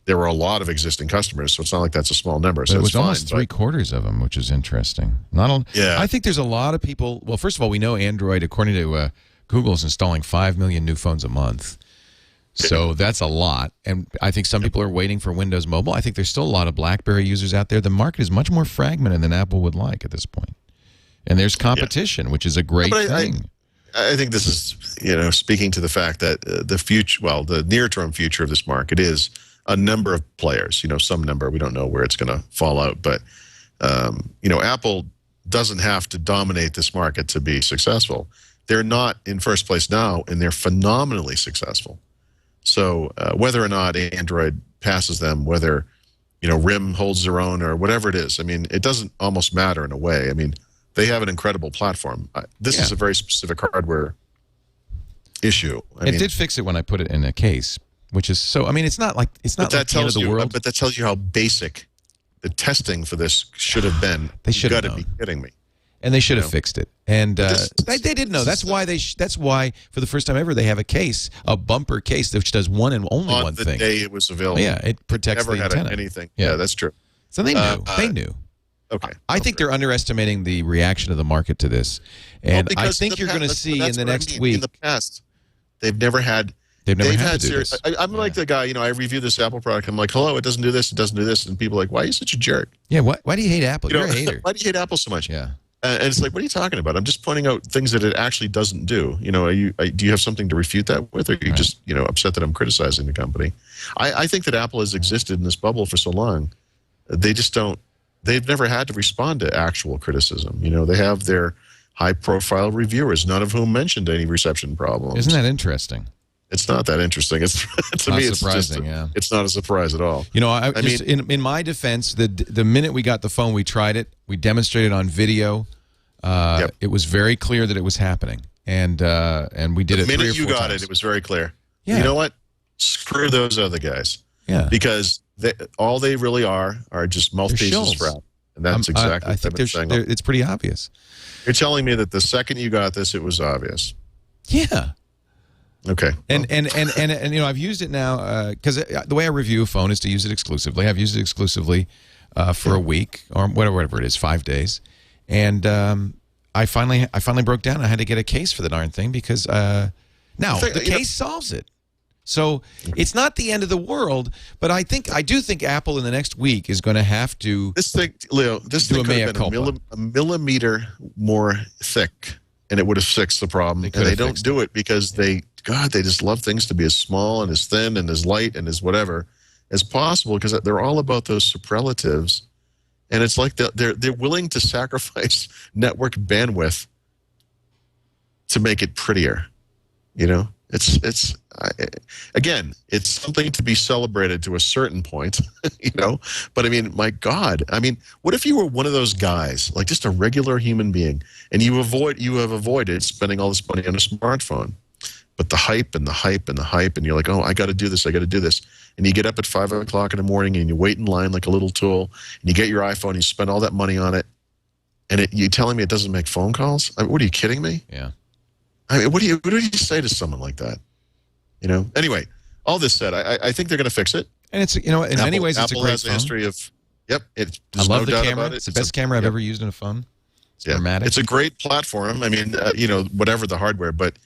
There were a lot of existing customers, so it's not like that's a small number. So it was fine, almost three-quarters of them, which is interesting. Yeah. I think there's a lot of people. Well, first of all, we know Android, according to Google, is installing 5 million new phones a month. So that's a lot. And I think some people are waiting for Windows Mobile. I think there's still a lot of BlackBerry users out there. The market is much more fragmented than Apple would like at this point. And there's competition, which is a great thing. I think this is, speaking to the fact that the near-term future of this market is a number of players, some number. We don't know where it's going to fall out. But, Apple doesn't have to dominate this market to be successful. They're not in first place now, and they're phenomenally successful. So whether or not Android passes them, whether, RIM holds their own or whatever it is, I mean, it doesn't almost matter in a way. I mean, they have an incredible platform. This is a very specific hardware issue. I mean, did fix it when I put it in a case, which is so. I mean, it's not like the end of the world. But that tells you how basic the testing for this should have been. They should have got to be kidding me. And they should have fixed it. And they did know. That's why that's why for the first time ever they have a bumper case which does one and only one thing. On the day it was available. Yeah, it protects the antenna. Never had anything. Yeah, that's true. So they knew. They knew. Okay. I think they're underestimating the reaction of the market to this. And I think you're going to see in the next week. In the past, they've never had to do this. I'm like the guy, I review this Apple product. I'm like, hello, it doesn't do this, it doesn't do this. And people are like, why are you such a jerk? Yeah, why do you hate Apple? You're a hater. Why do you hate Apple so much? Yeah. And it's like, what are you talking about? I'm just pointing out things that it actually doesn't do. Do you have something to refute that with, or are you just, upset that I'm criticizing the company? I think that Apple has existed in this bubble for so long. They just don't. They've never had to respond to actual criticism. They have their high-profile reviewers, none of whom mentioned any reception problems. Isn't that interesting? It's not that interesting. It's to me, it's surprising. It's not a surprise at all. I mean, in my defense, the minute we got the phone, we tried it. We demonstrated on video. It was very clear that it was happening, and we did it 3 or 4 times. The minute you got it, it was very clear. Yeah. You know what? Screw those other guys. Yeah. Because all they really are just mouthpieces for Apple. And that's exactly I think it's pretty obvious. You're telling me that the second you got this, it was obvious. Yeah. Okay. And I've used it now because the way I review a phone is to use it exclusively. I've used it exclusively for a week or whatever it is, 5 days, and I finally broke down. I had to get a case for the darn thing because now the case solves it. So it's not the end of the world, but I do think Apple in the next week is going to have to. This thing, Leo, this thing could have been a millimeter more thick, and it would have fixed the problem. And they don't do it because they just love things to be as small and as thin and as light and as whatever as possible because they're all about those superlatives. And it's like they're willing to sacrifice network bandwidth to make it prettier. It's something to be celebrated to a certain point, But I mean, my God, what if you were one of those guys, like just a regular human being, and you have avoided spending all this money on a smartphone, but the hype and the hype and the hype, and you're like, oh, I got to do this, and you get up at 5 o'clock in the morning and you wait in line like a little tool, and you get your iPhone, and you spend all that money on it, and you telling me it doesn't make phone calls? What are you kidding me? Yeah. What do you say to someone like that? Anyway, all this said, I think they're going to fix it. And it's, in many ways, it's a great phone. Apple has a history of, I love the camera. It's the best camera I've ever used in a phone. It's dramatic. It's a great platform. Whatever the hardware, but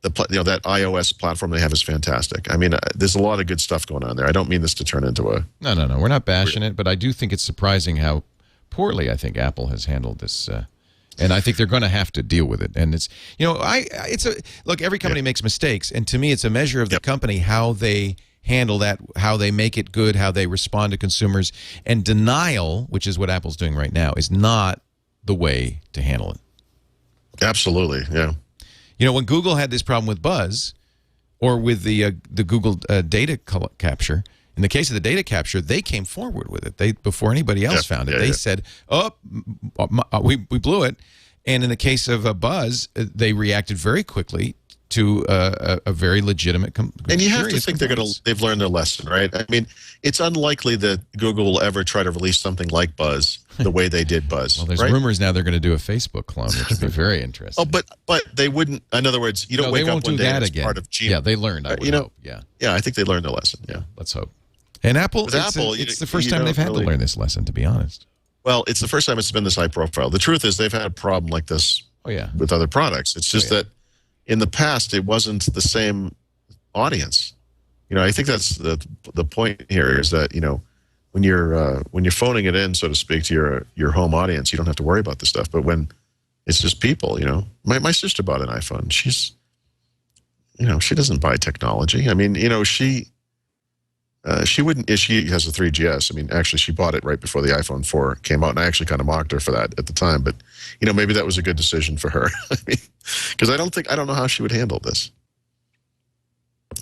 that iOS platform they have is fantastic. There's a lot of good stuff going on there. I don't mean this to turn into a... No. We're not bashing it, but I do think it's surprising how poorly I think Apple has handled this. And I think they're going to have to deal with it. And it's, look, every company makes mistakes. And to me, it's a measure of the company, how they handle that, how they make it good, how they respond to consumers. And denial, which is what Apple's doing right now, is not the way to handle it. Absolutely, yeah. When Google had this problem with Buzz or with the Google data capture, in the case of the data capture, they came forward with it. Before anybody else found it, they said, "Oh, we blew it." And in the case of Buzz, they reacted very quickly to a very legitimate. And you have to think complaints. they've learned their lesson, right? I mean, it's unlikely that Google will ever try to release something like Buzz the way they did Buzz. Well, there's right? rumors now they're going to do a Facebook clone, which would be very interesting. Oh, but they wouldn't. In other words, you don't wake up one day and it's part of Gmail. Yeah, they learned. I would hope. Yeah, I think they learned their lesson. Yeah, let's hope. And Apple, Apple, it's the first time they've had to learn this lesson, to be honest. Well, it's the first time it's been this high profile. The truth is they've had a problem like this with other products. It's just that in the past, it wasn't the same audience. I think that's the point here is that, when you're phoning it in, so to speak, to your home audience, you don't have to worry about this stuff. But when it's just people, my sister bought an iPhone. She's, she doesn't buy technology. I mean, she wouldn't. She has a 3GS. I mean, actually, she bought it right before the iPhone 4 came out, and I actually kind of mocked her for that at the time. But maybe that was a good decision for her. I mean, because I don't know how she would handle this.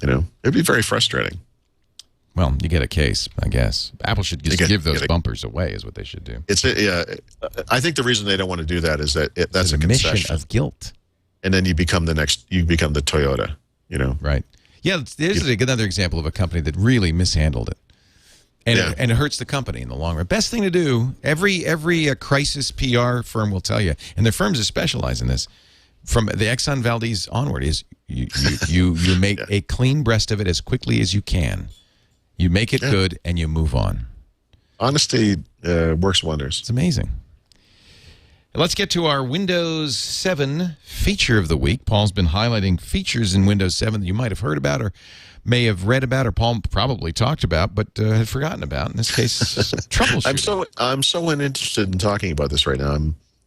It'd be very frustrating. Well, you get a case, I guess. Apple should just give those bumpers away, is what they should do. I think the reason they don't want to do that is that that's a concession mission of guilt, and then you become the Toyota. Right. Yeah, there's another example of a company that really mishandled it. And it hurts the company in the long run. Best thing to do, every crisis PR firm will tell you, and their firms that specialize in this, from the Exxon Valdez onward, is you make a clean breast of it as quickly as you can. You make it good, and you move on. Honesty works wonders. It's amazing. Let's get to our Windows 7 feature of the week. Paul's been highlighting features in Windows 7 that you might have heard about or may have read about or Paul probably talked about but had forgotten about. In this case, troubleshooting. I'm so uninterested in talking about this right now.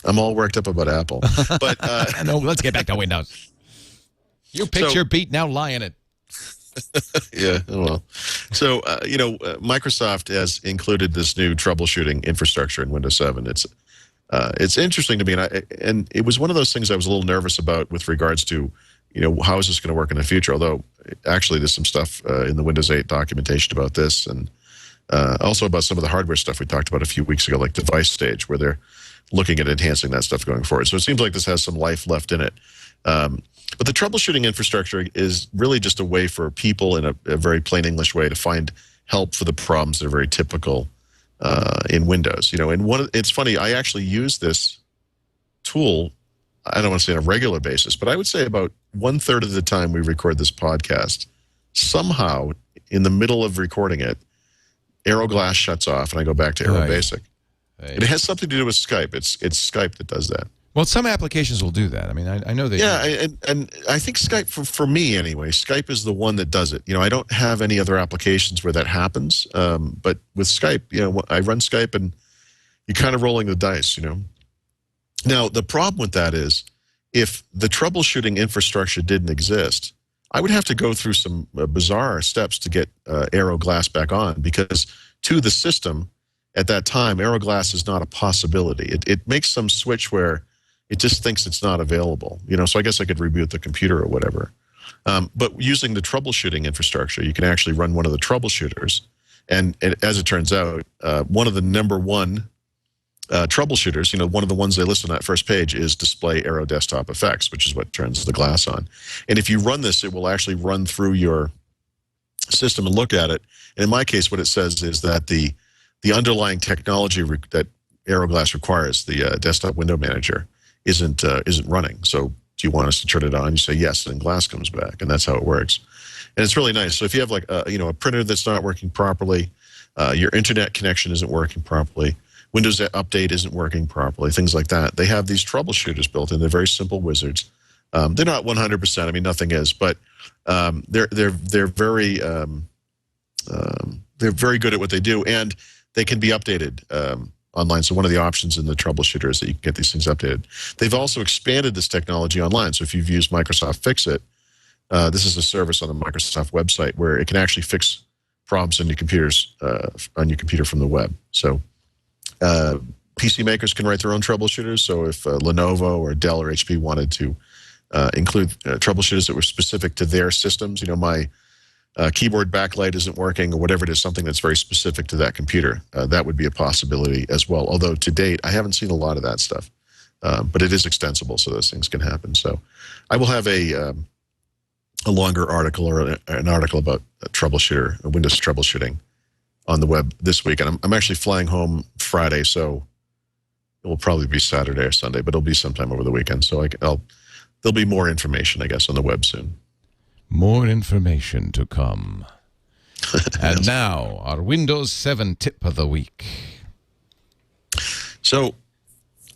I'm all worked up about Apple. But no, let's get back to Windows. You picked your beat, now lie in it. Yeah, well. So, Microsoft has included this new troubleshooting infrastructure in Windows 7. It's interesting to me, and it was one of those things I was a little nervous about with regards to, how is this going to work in the future? Although, actually, there's some stuff in the Windows 8 documentation about this, and also about some of the hardware stuff we talked about a few weeks ago, like device stage, where they're looking at enhancing that stuff going forward. So it seems like this has some life left in it. But the troubleshooting infrastructure is really just a way for people in a very plain English way to find help for the problems that are very typical in Windows. And it's funny, I actually use this tool, I don't want to say on a regular basis, but I would say about 1/3 of the time we record this podcast, somehow in the middle of recording it, AeroGlass shuts off and I go back to Aero Basic. It has something to do with Skype. It's Skype that does that. Well, some applications will do that. I mean, I know that. Yeah, and I think Skype, for me anyway, Skype is the one that does it. I don't have any other applications where that happens. But with Skype, I run Skype and you're kind of rolling the dice, Now, the problem with that is if the troubleshooting infrastructure didn't exist, I would have to go through some bizarre steps to get AeroGlass back on because to the system at that time, AeroGlass is not a possibility. It makes some switch where it just thinks it's not available, so I guess I could reboot the computer or whatever. But using the troubleshooting infrastructure, you can actually run one of the troubleshooters. And as it turns out, one of the number one troubleshooters, one of the ones they list on that first page is display Aero desktop effects, which is what turns the glass on. And if you run this, it will actually run through your system and look at it. And in my case, what it says is that the underlying technology that AeroGlass requires, the desktop window manager, isn't running. So do you want us to turn it on? You say yes, and then glass comes back, and that's how it works. And it's really nice. So if you have like a printer that's not working properly, your internet connection isn't working properly, Windows Update isn't working properly, things like that, they have these troubleshooters built in. They're very simple wizards. They're not 100%. I mean, nothing is, but they're very good at what they do, and they can be updated online. So one of the options in the troubleshooter is that you can get these things updated. They've also expanded this technology online. So if you've used Microsoft Fix-It, this is a service on the Microsoft website where it can actually fix problems on your computers, on your computer from the web. So PC makers can write their own troubleshooters. So if Lenovo or Dell or HP wanted to include troubleshooters that were specific to their systems, my keyboard backlight isn't working or whatever it is, something that's very specific to that computer, that would be a possibility as well. Although to date, I haven't seen a lot of that stuff, but it is extensible, so those things can happen. So I will have a a longer article or an article about Windows troubleshooting on the web this week. And I'm actually flying home Friday, so it will probably be Saturday or Sunday, but it'll be sometime over the weekend. So there'll be more information, I guess, on the web soon. More information to come. And now, our Windows 7 tip of the week. So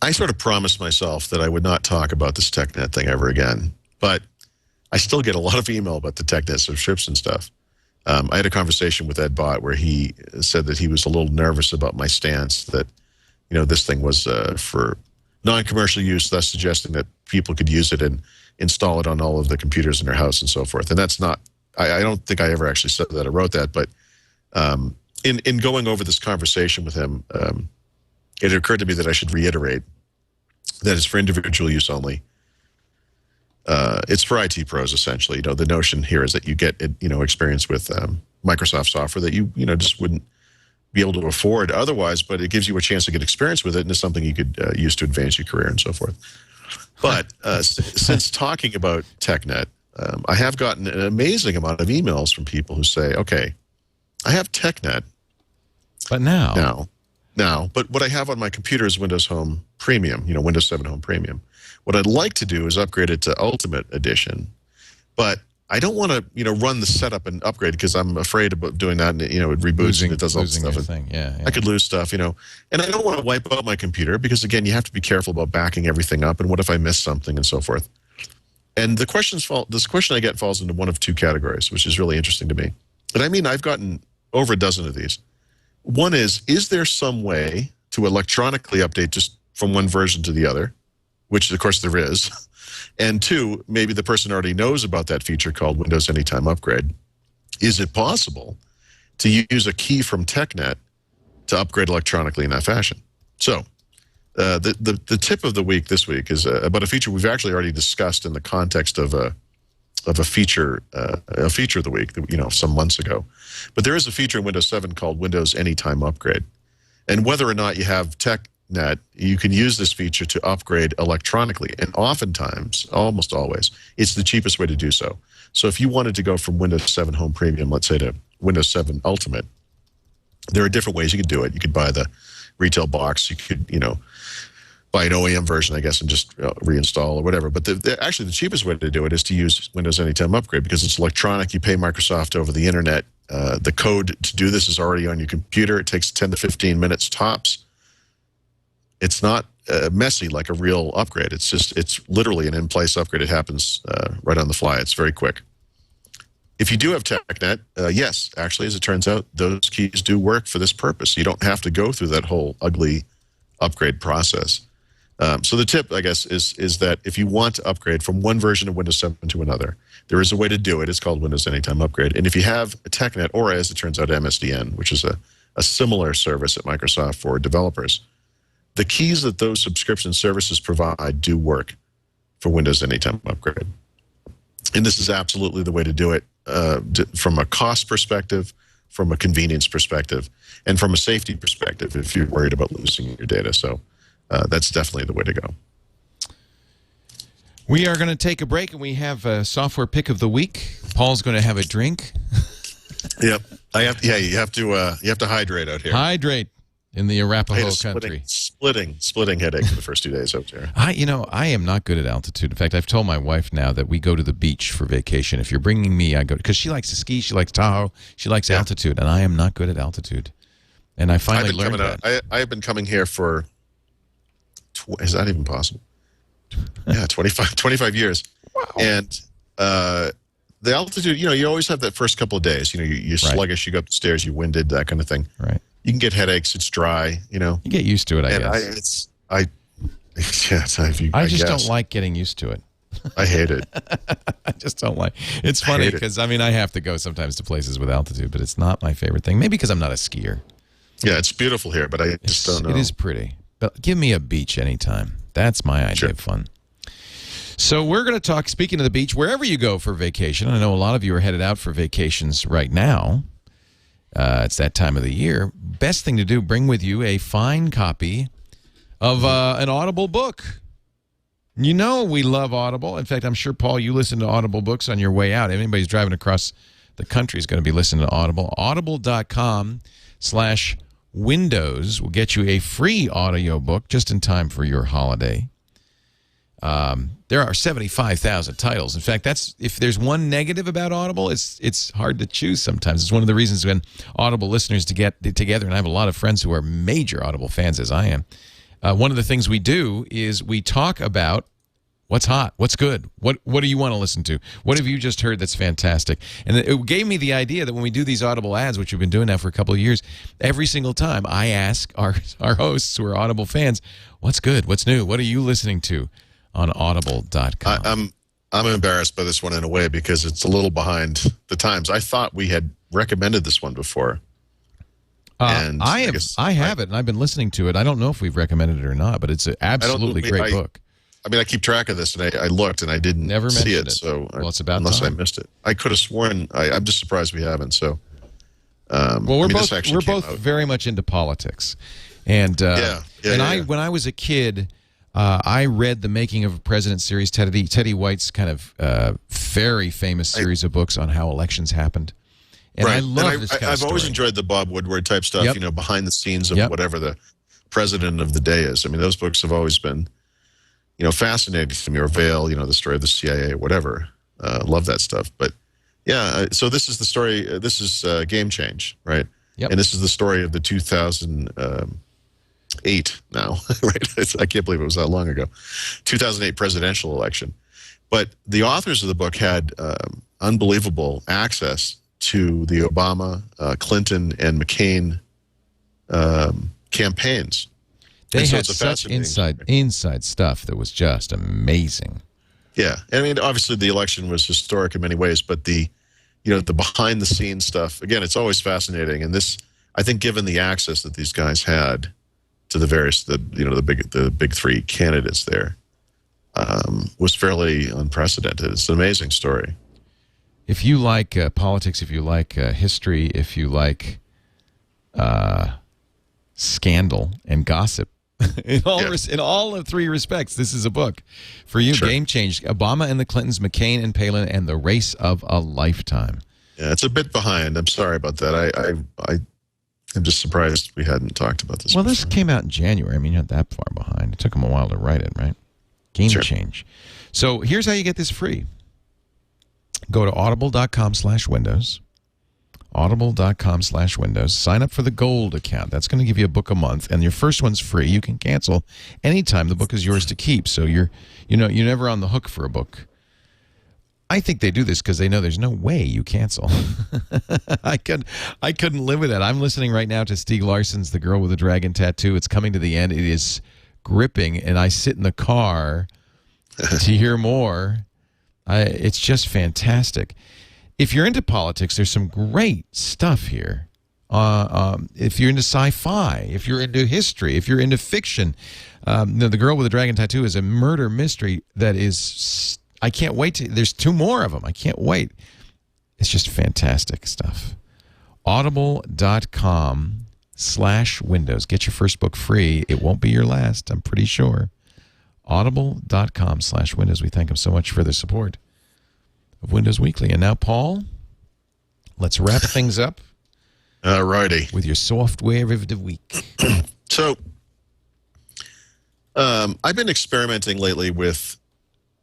I sort of promised myself that I would not talk about this TechNet thing ever again, but I still get a lot of email about the TechNet subscription stuff. I had a conversation with Ed Bott where he said that he was a little nervous about my stance that, this thing was for non-commercial use, thus suggesting that people could use it and install it on all of the computers in their house and so forth. And that's not, I don't think I ever actually said that or wrote that, but in going over this conversation with him, it occurred to me that I should reiterate that it's for individual use only. It's for IT pros, essentially. The notion here is that you get, experience with Microsoft software that you just wouldn't be able to afford otherwise, but it gives you a chance to get experience with it, and it's something you could use to advance your career and so forth. But since talking about TechNet, I have gotten an amazing amount of emails from people who say, okay, I have TechNet. But now, but what I have on my computer is Windows Home Premium, Windows 7 Home Premium. What I'd like to do is upgrade it to Ultimate Edition, but I don't want to, run the setup and upgrade because I'm afraid about doing that, and it reboots and it does all the stuff. Yeah. I could lose stuff, and I don't want to wipe out my computer because, again, you have to be careful about backing everything up, and what if I miss something and so forth. And this question I get falls into one of two categories, which is really interesting to me. And I mean, I've gotten over a dozen of these. One is there some way to electronically update just from one version to the other, which, of course, there is. And two, maybe the person already knows about that feature called Windows Anytime Upgrade. Is it possible to use a key from TechNet to upgrade electronically in that fashion? So the tip of the week this week is about a feature we've actually already discussed in the context of a feature of the week, some months ago. But there is a feature in Windows 7 called Windows Anytime Upgrade. And whether or not you have TechNet, you can use this feature to upgrade electronically. And oftentimes, almost always, it's the cheapest way to do so. So if you wanted to go from Windows 7 Home Premium, let's say, to Windows 7 Ultimate, there are different ways you could do it. You could buy the retail box. You could, buy an OEM version, I guess, and just reinstall or whatever. But actually, the cheapest way to do it is to use Windows Anytime Upgrade because it's electronic. You pay Microsoft over the internet. The code to do this is already on your computer. It takes 10 to 15 minutes tops. It's not messy like a real upgrade. It's literally an in-place upgrade. It happens right on the fly. It's very quick. If you do have TechNet, yes, actually, as it turns out, those keys do work for this purpose. You don't have to go through that whole ugly upgrade process. So the tip, I guess, is that if you want to upgrade from one version of Windows 7 to another, there is a way to do it. It's called Windows Anytime Upgrade. And if you have a TechNet, or as it turns out, MSDN, which is a similar service at Microsoft for developers, the keys that those subscription services provide do work for Windows Anytime Upgrade. And this is absolutely the way to do it from a cost perspective, from a convenience perspective, and from a safety perspective if you're worried about losing your data. So that's definitely the way to go. We are going to take a break, and we have a software pick of the week. Paul's going to have a drink. Yep. You have to hydrate out here. Hydrate in the Arapaho country. Splitting headache for the first 2 days out there. I am not good at altitude. In fact, I've told my wife now that we go to the beach for vacation. If you're bringing me, I go, because she likes to ski, she likes Tahoe, she likes altitude, and I am not good at altitude. And I finally learned that. I have been coming here for, is that even possible? Yeah, 25 years. Wow. And the altitude, you always have that first couple of days. You're sluggish, you go up the stairs, you're winded, that kind of thing. Right. You can get headaches. It's dry. You get used to it. I guess. I just don't like getting used to it. I hate it. I just don't like. It's funny because I have to go sometimes to places with altitude, but it's not my favorite thing. Maybe because I'm not a skier. Yeah, it's beautiful here, but I just don't know. It is pretty, but give me a beach anytime. That's my idea of fun. So we're going to talk. Speaking of the beach, wherever you go for vacation, I know a lot of you are headed out for vacations right now. It's that time of the year. Best thing to do, bring with you a fine copy of an Audible book. You know we love Audible. In fact, I'm sure, Paul, you listen to Audible books on your way out. Anybody's driving across the country is going to be listening to Audible. Audible.com/Windows will get you a free audiobook just in time for your holiday. There are 75,000 titles. In fact, if there's one negative about Audible, it's hard to choose sometimes. It's one of the reasons when Audible listeners to get together, and I have a lot of friends who are major Audible fans, as I am. One of the things we do is we talk about what's hot, what's good, what do you want to listen to? What have you just heard that's fantastic? And it gave me the idea that when we do these Audible ads, which we've been doing now for a couple of years, every single time I ask our hosts who are Audible fans, what's good, what's new, what are you listening to on audible.com? I'm embarrassed by this one in a way because it's a little behind the times. I thought we had recommended this one before. And I have it, and I've been listening to it. I don't know if we've recommended it or not, but it's an absolutely great book. I mean, I keep track of this, and I looked, and I didn't see it. So it's about unless time. I missed it. I could have sworn. I'm just surprised we haven't. So, we're both very much into politics, and when I was a kid, I read the Making of a President series, Teddy White's kind of very famous series of books on how elections happened. And I love this kind of I've story. always enjoyed the Bob Woodward type stuff, behind the scenes of whatever the president of the day is. I mean, those books have always been, fascinating to me. Or Veil, the story of the CIA, whatever. Love that stuff. But yeah, so this is the story. This is Game Change, right? Yep. And this is the story of the 2008 now, right? I can't believe it was that long ago. 2008 presidential election. But the authors of the book had unbelievable access to the Obama, Clinton, and McCain campaigns. They had such inside stuff that was just amazing. Yeah, I mean, obviously the election was historic in many ways, but the behind the scenes stuff, again, it's always fascinating. And this, I think, given the access that these guys had to the various the big three candidates there, was fairly unprecedented. It's an amazing story. If you like politics, if you like history, if you like scandal and gossip, in all of three respects, this is a book for you. Sure. Game Change: Obama and the Clintons, McCain and Palin, and the Race of a Lifetime. Yeah, it's a bit behind. I'm sorry about that. I'm just surprised we hadn't talked about this. Well, before. This came out in January. I mean, you're not that far behind. It took them a while to write it, right? Game Change. So here's how you get this free. Go to audible.com/Windows. Audible.com/Windows. Sign up for the gold account. That's going to give you a book a month, and your first one's free. You can cancel anytime. The book is yours to keep. So you're never on the hook for a book. I think they do this because they know there's no way you cancel. I couldn't live with that. I'm listening right now to Stieg Larsson's The Girl with the Dragon Tattoo. It's coming to the end. It is gripping, and I sit in the car to hear more. It's just fantastic. If you're into politics, there's some great stuff here. If you're into sci-fi, if you're into history, if you're into fiction, The Girl with the Dragon Tattoo is a murder mystery that is... I can't wait to... There's 2 more of them. I can't wait. It's just fantastic stuff. Audible.com/Windows. Get your first book free. It won't be your last, I'm pretty sure. Audible.com/Windows. We thank them so much for their support of Windows Weekly. And now, Paul, let's wrap things up. All righty. With your software of the week. So, I've been experimenting lately with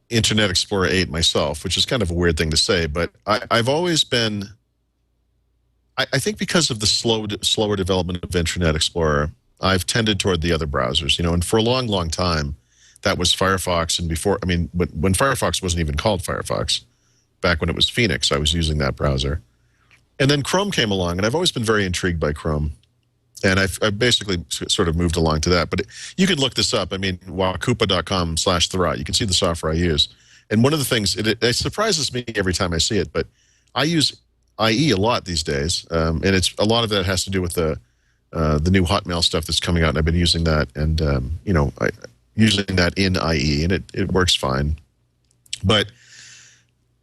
Internet Explorer 8 myself, which is kind of a weird thing to say, but I've always been... I think because of the slower development of Internet Explorer, I've tended toward the other browsers, and for a long, long time, that was Firefox. And before, when Firefox wasn't even called Firefox, back when it was Phoenix, I was using that browser. And then Chrome came along, and I've always been very intrigued by Chrome. And I've basically sort of moved along to that. But you can look this up. Wakupa.com/Thurrott. You can see the software I use. And one of the things, it surprises me every time I see it, but I use IE a lot these days. And a lot of that has to do with the new Hotmail stuff that's coming out. And I've been using that and, using that in IE, and it works fine. But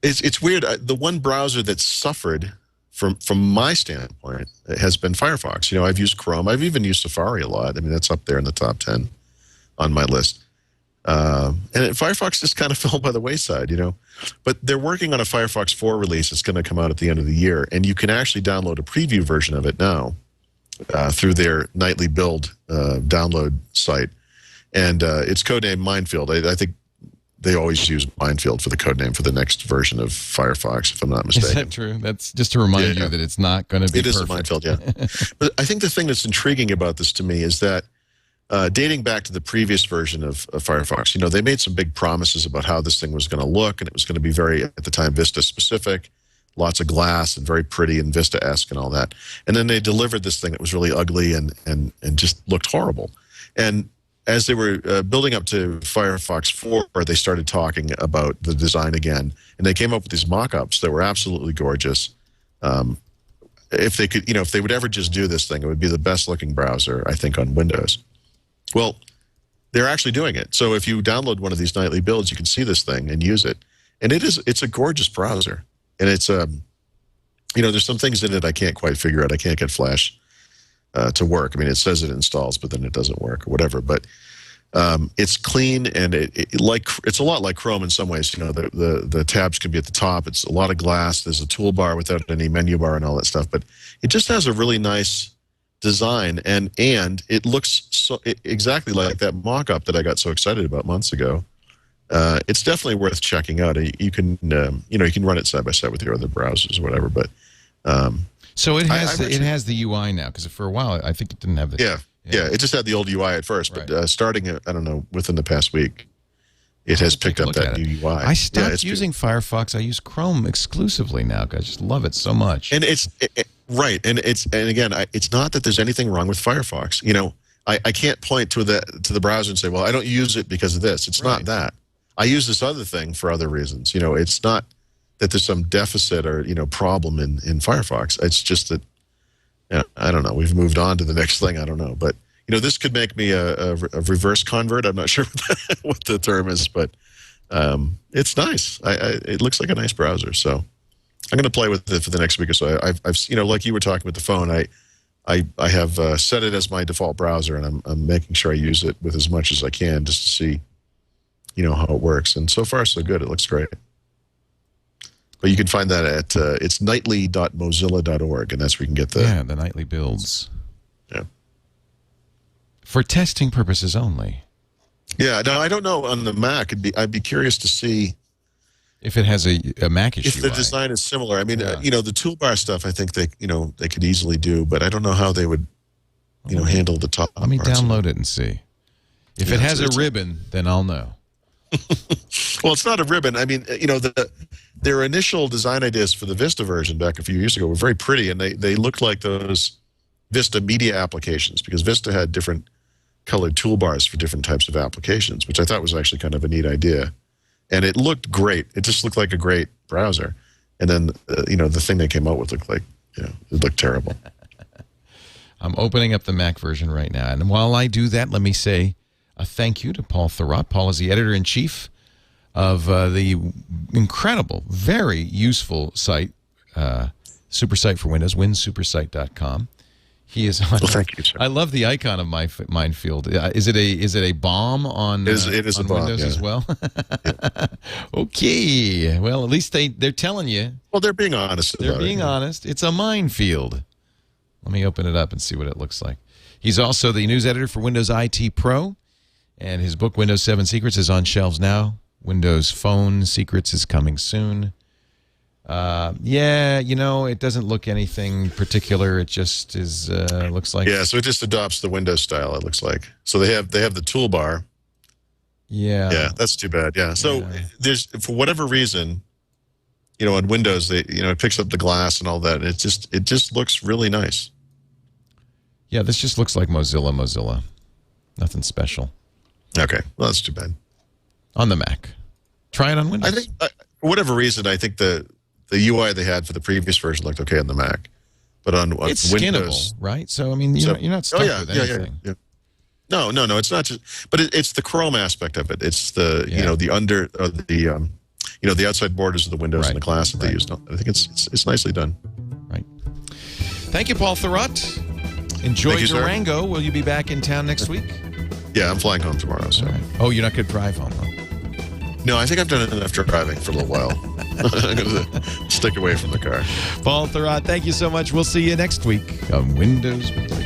it's weird. The one browser that suffered from my standpoint has been Firefox. I've used Chrome. I've even used Safari a lot. That's up there in the top 10 on my list. And And Firefox just kind of fell by the wayside, But they're working on a Firefox 4 release that's going to come out at the end of the year, and you can actually download a preview version of it now through their nightly build download site. And it's codenamed Minefield. I think they always use Minefield for the codename for the next version of Firefox, if I'm not mistaken. Is that true? That's just to remind you that it's not going to be perfect. It is a Minefield, yeah. But I think the thing that's intriguing about this to me is that dating back to the previous version of Firefox, they made some big promises about how this thing was going to look, and it was going to be very, at the time, Vista-specific, lots of glass and very pretty and Vista-esque and all that. And then they delivered this thing that was really ugly and just looked horrible. And as they were building up to Firefox 4, they started talking about the design again, and they came up with these mock-ups that were absolutely gorgeous. If they could, if they would ever just do this thing, it would be the best-looking browser, I think, on Windows. Well, they're actually doing it. So if you download one of these nightly builds, you can see this thing and use it, and it's a gorgeous browser, and it's there's some things in it I can't quite figure out. I can't get Flash to work. I mean, it says it installs, but then it doesn't work or whatever. But it's clean, and it's a lot like Chrome in some ways. The tabs can be at the top. It's a lot of glass. There's a toolbar without any menu bar and all that stuff. But it just has a really nice design, and it looks exactly like that mock-up that I got so excited about months ago. It's definitely worth checking out. You can you can run it side by side with your other browsers or whatever. But so it has the UI now, because for a while I think it didn't have the yeah. It just had the old UI at first, but starting I don't know, within the past week, it has picked up that new UI. I stopped using Firefox. I use Chrome exclusively now. I just love it so much. And right, and again, it's not that there's anything wrong with Firefox. I can't point to the browser and say, well, I don't use it because of this. It's not that. I use this other thing for other reasons. It's not that there's some deficit or problem in Firefox. It's just that I don't know. We've moved on to the next thing. I don't know, but this could make me a reverse convert. I'm not sure what the term is, but it's nice. It looks like a nice browser. So I'm going to play with it for the next week or so. I've like you were talking with the phone. I have set it as my default browser, and I'm making sure I use it with as much as I can just to see how it works. And so far so good. It looks great. But you can find that at it's nightly.mozilla.org, and that's where you can get the nightly builds. Yeah. For testing purposes only. Yeah, no, I don't know on the Mac. I'd be curious to see if it has a Mac-ish if the design is similar. I mean, the toolbar stuff, I think they could easily do, but I don't know how they would handle the top. Let me download it and see. If it has a ribbon, then I'll know. Well, it's not a ribbon. I mean, their initial design ideas for the Vista version back a few years ago were very pretty, and they looked like those Vista media applications, because Vista had different colored toolbars for different types of applications, which I thought was actually kind of a neat idea. And it looked great. It just looked like a great browser. And then, the thing they came out with looked like, it looked terrible. I'm opening up the Mac version right now. And while I do that, let me say a thank you to Paul Thurrott. Paul is the editor-in-chief of the incredible, very useful site, SuperSite for Windows, winsupersite.com. He is on. Well, thank you, sir. I love the icon of my Minefield. Is it a bomb on? It is on a bomb, Windows as well. Yeah. Okay. Well, at least they're telling you. Well, they're being honest. They're being honest. It's a minefield. Let me open it up and see what it looks like. He's also the news editor for Windows IT Pro, and his book Windows 7 Secrets is on shelves now. Windows Phone Secrets is coming soon. It doesn't look anything particular. It just is looks like. Yeah, so it just adopts the Windows style, it looks like. So they have the toolbar. Yeah. Yeah, that's too bad. Yeah. So there's, for whatever reason, on Windows, it picks up the glass and all that. And it just looks really nice. Yeah, this just looks like Mozilla. Nothing special. Okay. Well, that's too bad. On the Mac. Try it on Windows. I think, for whatever reason, I think the UI they had for the previous version looked okay on the Mac. But on it's Windows, skinnable, right? So, I mean, you're not stuck with anything. Yeah. No, it's not just, but it's the Chrome aspect of it. It's the, the outside borders of the windows and the glass that they use. I think it's nicely done. Right. Thank you, Paul Thurrott. Enjoy Durango. Will you be back in town next week? Yeah, I'm flying home tomorrow. So. Right. Oh, you're not going to drive home, though? No, I think I've done enough driving for a little while. I'm going to stick away from the car. Paul Thurrott, thank you so much. We'll see you next week on Windows Weekly.